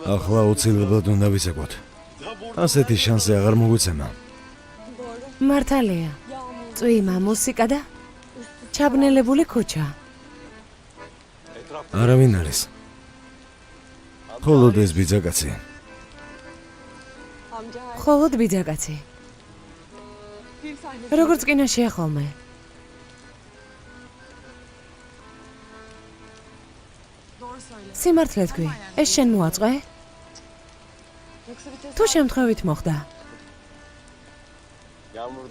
ახლა უცილებლად უნდა ვიცეკვოთ. ასეთი შანსი აღარ მოგვიცემა. მართალია. წვიმა, მუსიკა და ჩაბნელებული ქუჩა. არავინ არის. მხოლოდ ეს ბიძაკაცი. Amca her მხოლოდ ბიძაკაცი. film sahnesi. როგორც კინოშია ხოლმე. Doğru söyle. სიმართლე თქვი, ეს შენ მოაწყე? Yoksa bir თუ tesadüf. შემთხვევით მოხდა?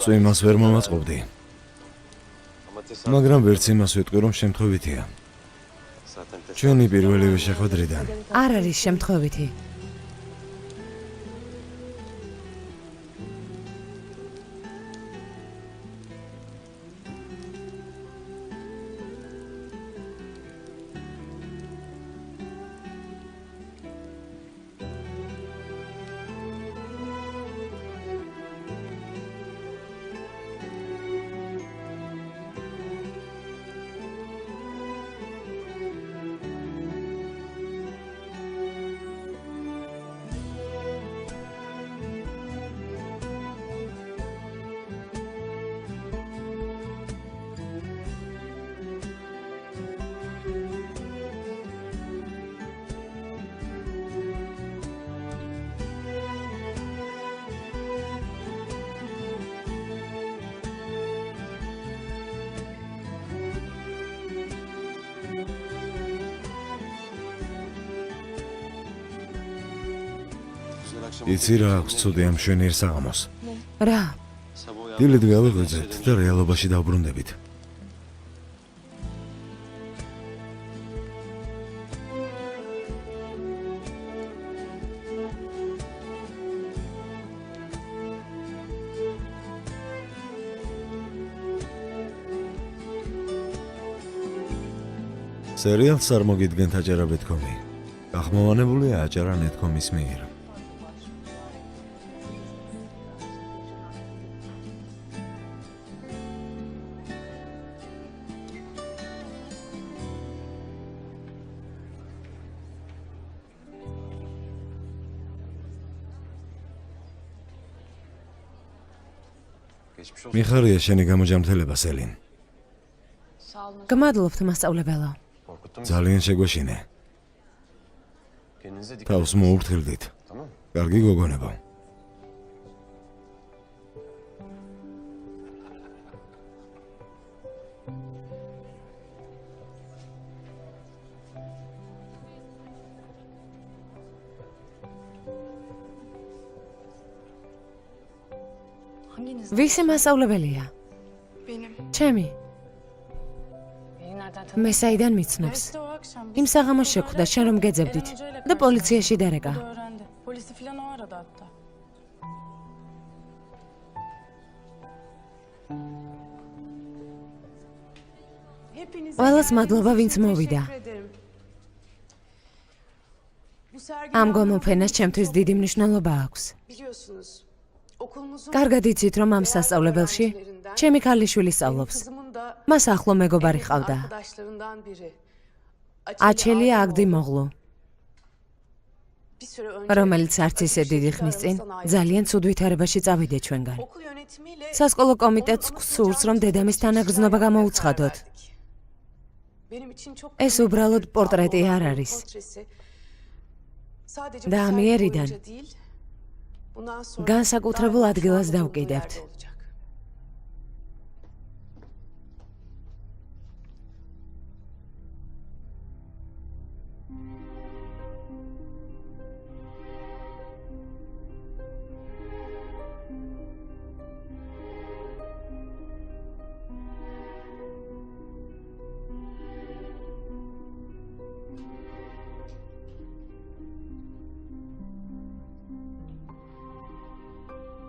წვიმას ვერ მომაწყობდი. მაგრამ ვერც იმას ვიტყვი, რომ შემთხვევითია. ჩვენი პირველივე შეხვედრიდან არ არის შემთხვევითი. იცი რა აქვს ცუდი ამ შვენიერ საღამოს? რა? დილით გავიღვიძებთ და რეალობაში დავბრუნდებით. სერიალს არ მოგიდგენთ აჭარა ბეთქომი. გახმოვანებულია აჭარა ნეტკომის მიერ. მიხარია შენი გამოჯამრთელება, სელინ. გმადლობთ, მასწავლებელო. ძალიან შეგვეშინე. თავს მოუფრთხილდით. კარგი გოგონებო. ვისი მასწავლებელია? ჩემი. მე საიდან მიცნობს? იმ საღამოს შეხვდა, შენ რომ გეძებდით და პოლიციაში დარეკა. Polisi falan o aradı hatta. ყველას მადლობა, ვინც მოვიდა. ამ გამოფენას ჩემთვის დიდი მნიშვნელობა აქვს. კარგად იცით, რომ ამ სასწავლებელში ჩემი ქალიშვილი სწავლობს. მას ახლო მეგობარი ჰყავდა. აჩელი აგდიმოღლუ, რომელიც არც ისე დიდი ხნის წინ ძალიან ცუდ ვითარებაში წავიდა ჩვენგან. სასკოლო კომიტეტს გსურს, რომ დედამის თანაგრძნობა გამოუცხადოთ. ეს უბრალოდ პორტრეტი არ არის. და ამიერიდან განსაკუთრებულ ადგილას დავკიდებთ.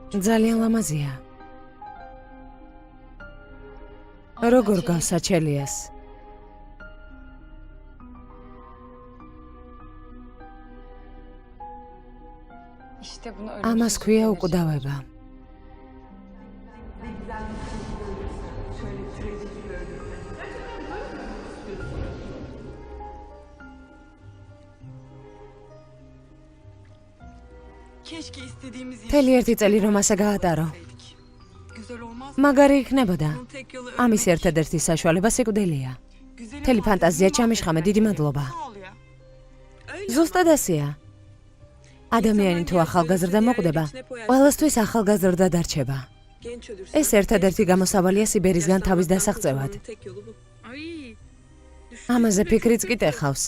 ძალიან ლამაზია. როგორ გავსაჩელიას? ამას ქვია უკვდავება. მთელი ერთი წელი რომ ასე გაატარო. მაგარი იქნებოდა. ამის ერთადერთი საშუალება სიკვდილია. მთელი ფანტაზია ჩამიშხამე, დიდი მადლობა. ზუსტად ასეა. ადამიანი თუ ახალგაზრდა მოკვდება, ყველასთვის ახალგაზრდა დარჩება. ეს ერთადერთი გამოსავალია სიბერისგან თავის დასაღწევად. ამაზე ფიქრიც კი ტეხავს.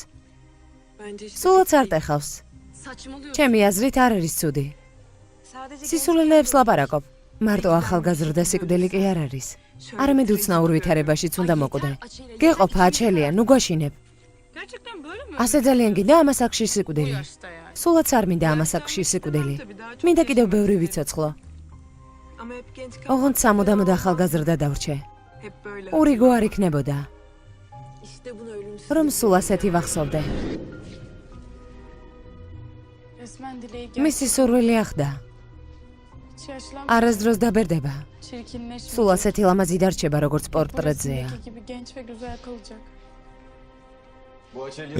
სულაც არ ტეხავს. ჩემი აზრით არ არის ცუდი. სისულელეებს ლაპარაკობ. მარტო ახალგაზრდა სიკვდილი კი არ არის. არამედ უცნაურ ვითარებაშიც უნდა მოკვდე. გეყოფა აჩელია, ნუ გვაშინებ. ასე ძალიან გინდა ამას აქში სიკვდილი. სულაც არ მინდა ამას აქში სიკვდილი. მინდა კიდევ ბევრი ვიცოცხლო. ოღონდ სამუდამოდ ახალგაზრდა დავრჩე. ურიგო არ იქნებოდა. რომ სულ ასეთი ვახსოვდე. მისი სურვილი ახდა. არასდროს დაბერდება. სულ ასეთი ლამაზი დარჩება, როგორც პორტრეტზეა.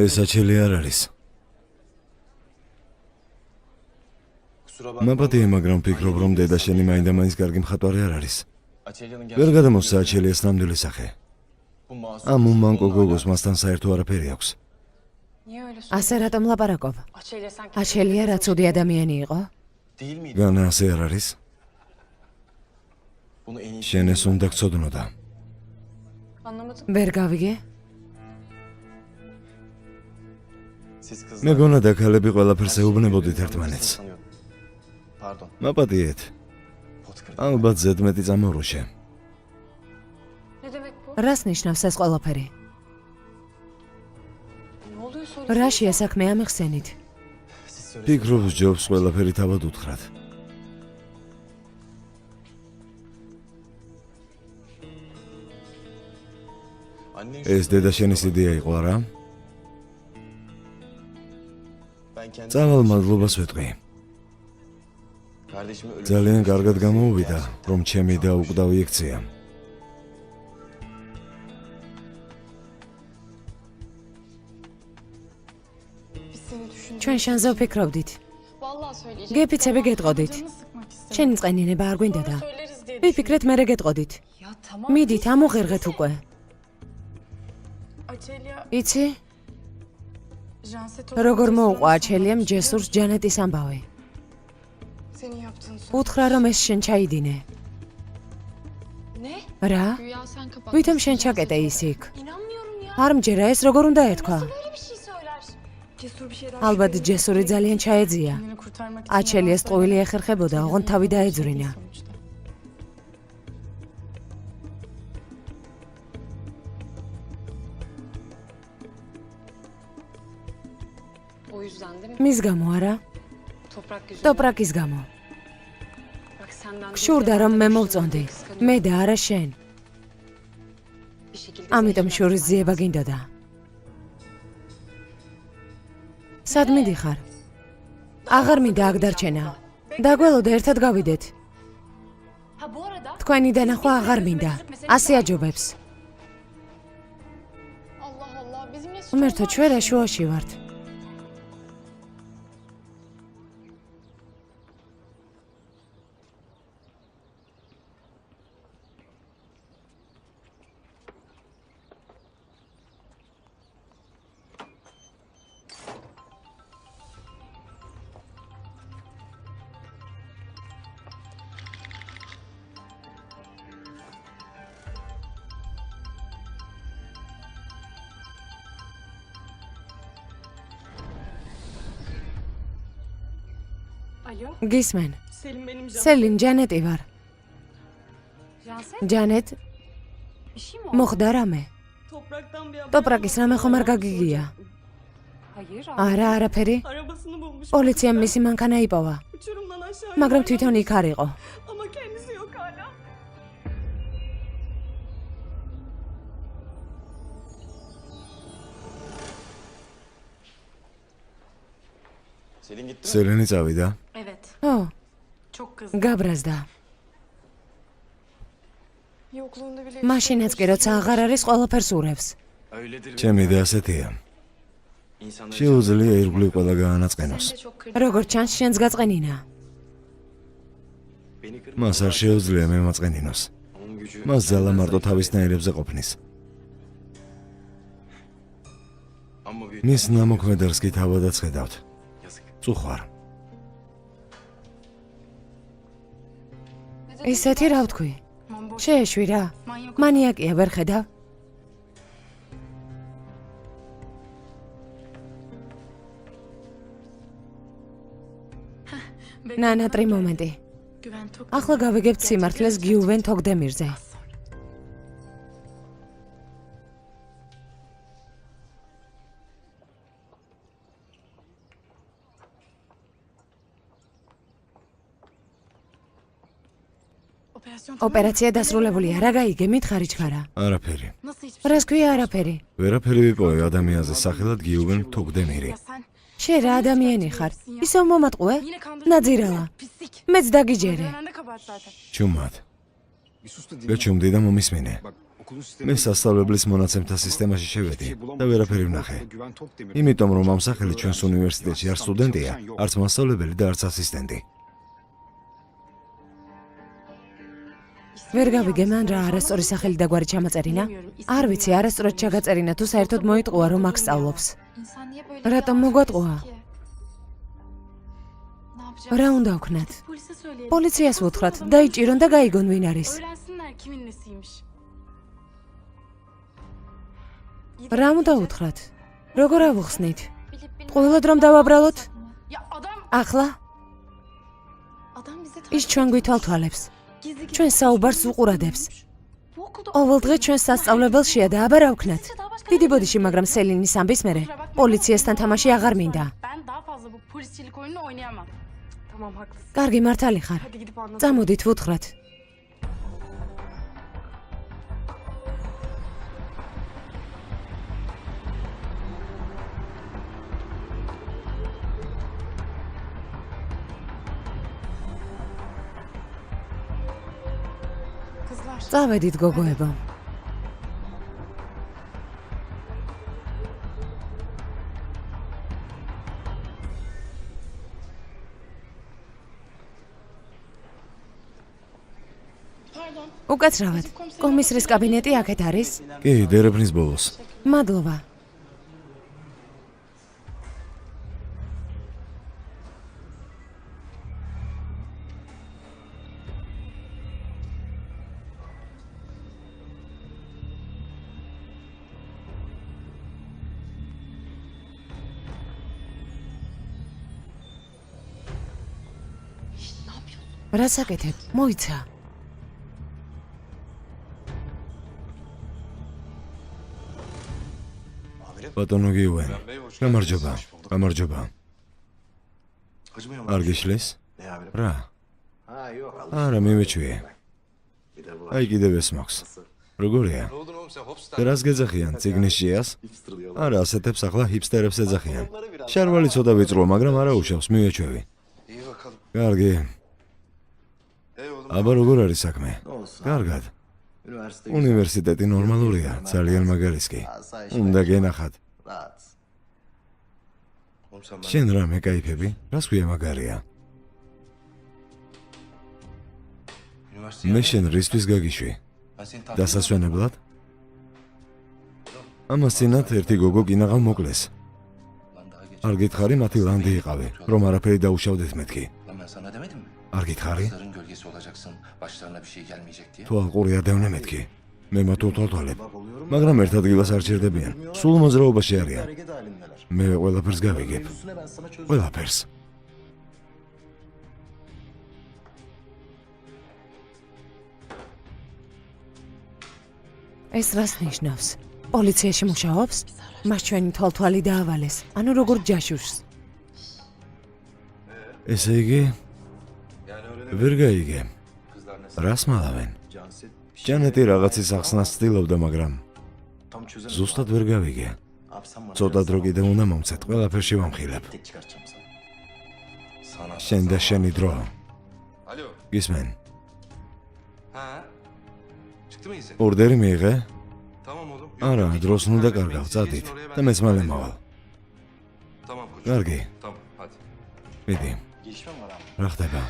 ეს აჩელი არ არის. მაპატია, მაგრამ ვფიქრობ, რომ დედა შენი მაინდა-მაინც კარგი მხატვარი არ არის. ვერ გადამოსცა აჩელიას ნამდვილი სახე. ამ უმანკო გოგოს მასთან საერთო არაფერი აქვს. ასე რატომ ლაპარაკობ? აჩელია რა ცუდი ადამიანი იყო? განა ასე არ არის? შენ ეს უნდა გცოდნოდა. ვერ გავიგე? მეგონა და ქალები ყველაფერს ეუბნებოდით ერთმანეთს. მაპატიეთ. ალბათ ზედმეტი წამორუშე. რას ნიშნავს ეს ყველაფერი? რაშია საქმე ამიხსენით? ფიქრობ, ჯობს ყველაფერი თავად უთხრათ. ეს დედა შენის იდეა იყო, არა? წავალ მადლობას ვეტყვი. ძალიან კარგად გამოუვიდა, რომ ჩემი და უკვდავი ექცია. ჩვენ შენზე ვფიქრობდით. გეფიცები გეტყოდით. შენი წყენინება არ გვინდა და ვიფიქრეთ მერე გეტყოდით. მიდით, ამოღერღეთ უკვე. იცი? როგორ მოუყვა აჩელიამ ჯესურს ჯანეტის ამბავი. უთხრა, რომ ეს შენ ჩაიდინე. რა? ვითომ შენ ჩაკეტე ის იქ? არ მჯერა ეს როგორ უნდა ეთქვა? ალბათ ჯესური ძალიან ჩაეძია. აჩელიას ტყუილი ეხერხებოდა, ოღონდ თავი დაეძვριნა. მის გამო არა? ტოპრაკის გამო. გშურდა რომ მე მოვწონდი, მე და არა შენ. ამიტომ შურის ძიება გინდოდა. სად მიდიხარ? აღარ მინდა აქ დარჩენა. დაგველოდა ერთად გავიდეთ. თქვენი დანახვა აღარ მინდა. ასე აჯობებს. უმერთო ჩვენ რა შუაში ვართ. გისმენ. სელიმ, ჯანეტი ვარ. ჯანეტ, მოხდა რამე? ტოპრაკის რამე ხომ არ გაგიგია? არა, არაფერი. პოლიციამ მისი მანქანა იპოვა. მაგრამ თვითონ იქ არ იყო. სელენი წავიდა? ო, გაბრაზდა. მაშინაც კი როცა აღარ არის ყველაფერს ურევს. ჩემი და ასეთია. შეუძლია ირგვლივ ყველა გაანაწყენოს. როგორც ჩანს, შენს გაწყენინა. მას არ შეუძლია მე მაწყენინოს. მას ძალა მარტო თავისნაირებზე ყოფნის. მის ნამოქმედებს კი თავადაც ხედავთ. წუხვარ. ისეთი რა ვთქვი? შეეშვი რა. მანიაკია, ვერ ხედავ? ნანატრი მომენტი. ახლა გავიგებთ სიმართლეს გიუვენ თოგდემირზე. ოპერაცია დასრულებულია. რა გაიგე, მითხარი ჩქარა. არაფერი. რას ქვია არაფერი? ვერაფერი ვიპოვე ადამიანზე სახელად გიუვენ თოგდემირი. შენ რა ადამიანი ხარ? ისევ მომატყუე? ნაძირალა. მეც დაგიჯერე. ჩუმად. გაჩუმდი და მომისმინე. მე სასწავლებლის მონაცემთა სისტემაში შევედი და ვერაფერი ვნახე. იმიტომ რომ ამ სახელი ჩვენს უნივერსიტეტში არ სტუდენტია, არც მასწავლებელი და არც ასისტენტი. ვერ გავიგე მან რა არასწორი სახელი და გვარი ჩამაწერინა? არ ვიცი, არასწორად ჩაგაწერინა თუ საერთოდ მოიტყუა რომ აქ სწავლობს. რატომ მოგვატყუა? რა უნდა ვქნათ? პოლიციას ვუთხრათ, დაიჭირონ და გაიგონ ვინ არის. რა უნდა ვუთხრათ? როგორ ავუხსნით? ყოველად რომ დავაბრალოთ? ახლა? ის ჩვენ გვითვალთვალებს. ჩვენ საუბარს უყურადებს. ყოველდღე ჩვენ სასწავლებელშია და აბა რა ვქნათ? დიდი ბოდიში, მაგრამ სელინის ამბის მერე პოლიციასთან თამაში აღარ მინდა. კარგი, მართალი ხარ. წამოდით ვუთხრათ. წავედით გოგოებო. უკაცრავად. კომისრის კაბინეტი აქეთ არის? კი, დერეფნის ბოლოს. მადლობა. რას აკეთებ? მოიცა. ბატონო გიუვენ, გამარჯობა, გამარჯობა. არ გიშლის? რა? არა, მივეჩვიე. აი კიდევ ეს მაქვს. როგორია? რას გეძახიან, ციგნისშიას? არა, ასეთებს ახლა ჰიპსტერებს ეძახიან. შარვალი ცოტა ვიწროა, მაგრამ არა უშავს, მივეჩვევი. კარგი. აბა როგორ არის საქმე? კარგად. უნივერსიტეტი ნორმალურია, ძალიან მაგარის კი. უნდა გენახათ. შენ რა მეკაიფები? რას ქვია მაგარია? მე შენ რისთვის გაგიშვი? დასასვენებლად? ამას წინათ ერთი გოგო კინაღა მოკლეს. არ გითხარი, მათი ლანდი იყავი, რომ არაფერი დაუშავდეთ მეთქი. არ გითხარი? თუ ალყური არ დევნე მეთქი. მე მათ უთვალთვალებ, მაგრამ ერთ ადგილას არ ჩერდებიან. სულ მოძრაობაში არიან. მე ყველაფერს გავიგებ. ყველაფერს. ეს რას ნიშნავს? პოლიციაში მუშაობს? მას ჩვენი თვალთვალი დაავალეს. ანუ როგორ ჯაშუშს. ესე იგი, ვერ გაიგე. რას მალავენ? ჯანეტი რაღაცის ახსნას ცდილობდა, მაგრამ ზუსტად ვერ გავიგე. ცოტა დრო კიდევ უნდა მომცეთ, ყველაფერში ვამხილებ. შენ და შენი დრო. გისმენ? ორდერი მიიღე? არა, დროს ნუ დაკარგავ, წადით და მეც მალე მოვალ. კარგი. მიდი. რა ხდება?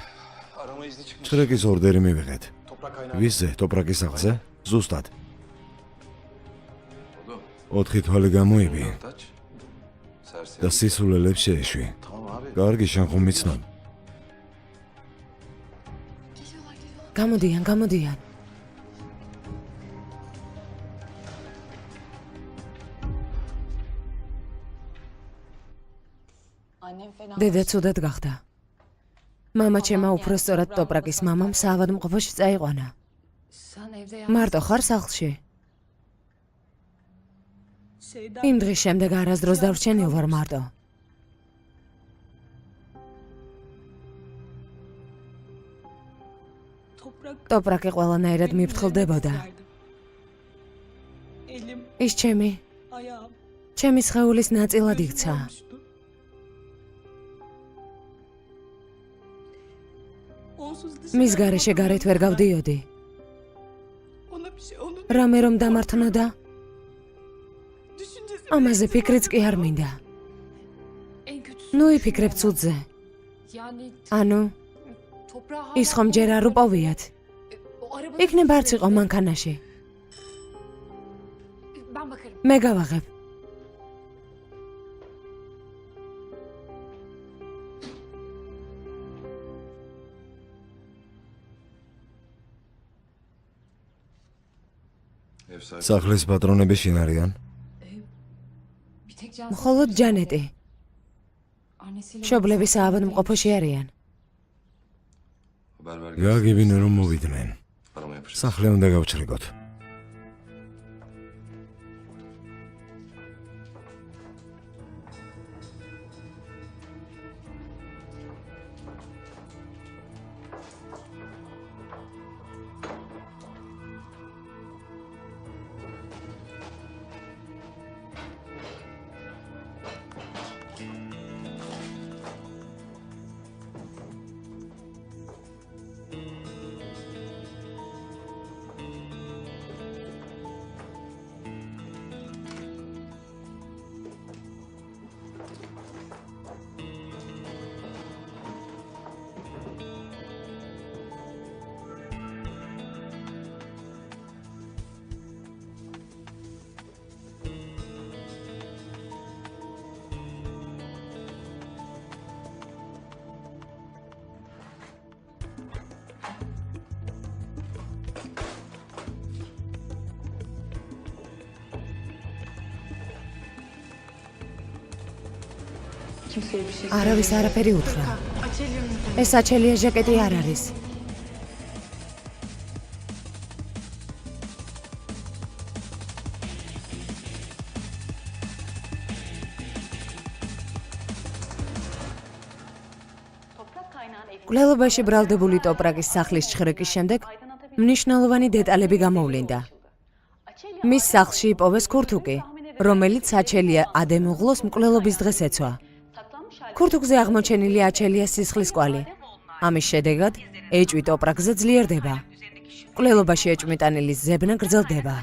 ჭრეკის ორდერი მივიღეთ. ვისზე? ტოპრაკის სახლზე? ზუსტად. 4 თვალი გამოიბი და სისულელებს შეეშვი. კარგი, შენ ხომ მიცნობ? გამოდიან, გამოდიან. დედა ცუდად გახდა. მამა ჩემმა უფრო სწორად ტოპრაკის მამამ საავადმყოფოში წაიყვანა. მარტო ხარ სახლში? იმ დღის შემდეგ არასდროს დავრჩენილ ვარ მარტო. ტოპრაკი ყველანაირად მიფრთხილდებოდა. ის ჩემი სხეულის ნაწილად იქცა. მის გარეშე გარეთ ვერ გავდიოდი. რამე რომ დამართნოდა, ამაზე ფიქრიც კი არ მინდა. ნუ იფიქრებ ცუდზე. ანუ, ის ხომ ჯერ არ უპოვიათ. იქნებ არც იყო მანქანაში. მე გავაღებ. სახლის პატრონები შინ არიან? მხოლოდ ჯანეტი. მშობლები საავადმყოფოში არიან. გააგებინე რომ მოვიდნენ. სახლი უნდა გავჩრიგოთ. არავის არაფერი უთხრა. ეს აჩელია ჟაკეტი არ არის. მკვლელობაში ბრალდებული ტოპრაკის სახლის ჩხრეკის შემდეგ მნიშვნელოვანი დეტალები გამოვლინდა. მის სახლში იპოვეს ქურთუკი, რომელიც აჩელია ადემუღლოს მკვლელობის დღეს ეცვა. ქურთუკზე აღმოჩენილი აჩელიას სისხლის კვალი. ამის შედეგად ეჭვი ტოპრაკზე ძლიერდება. მკვლელობაში ეჭვმიტანილის ზებნა გრძელდება.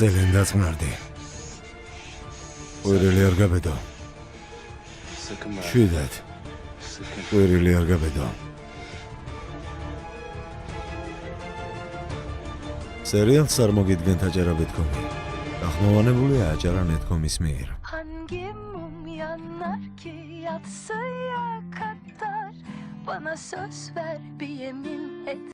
სელენ დაწნარდი. ყვირილი არ გაბედო. შვიდად. ყვირილი არ გაბედო. სერიალს არ მოგიდგენთ აჯერაბეთ ქონი. ახმოვანებულია აჭარა.net.com-ის მიერ. Hangi mum yanar ki yatsıya kadar bana söz ver bir yemin et.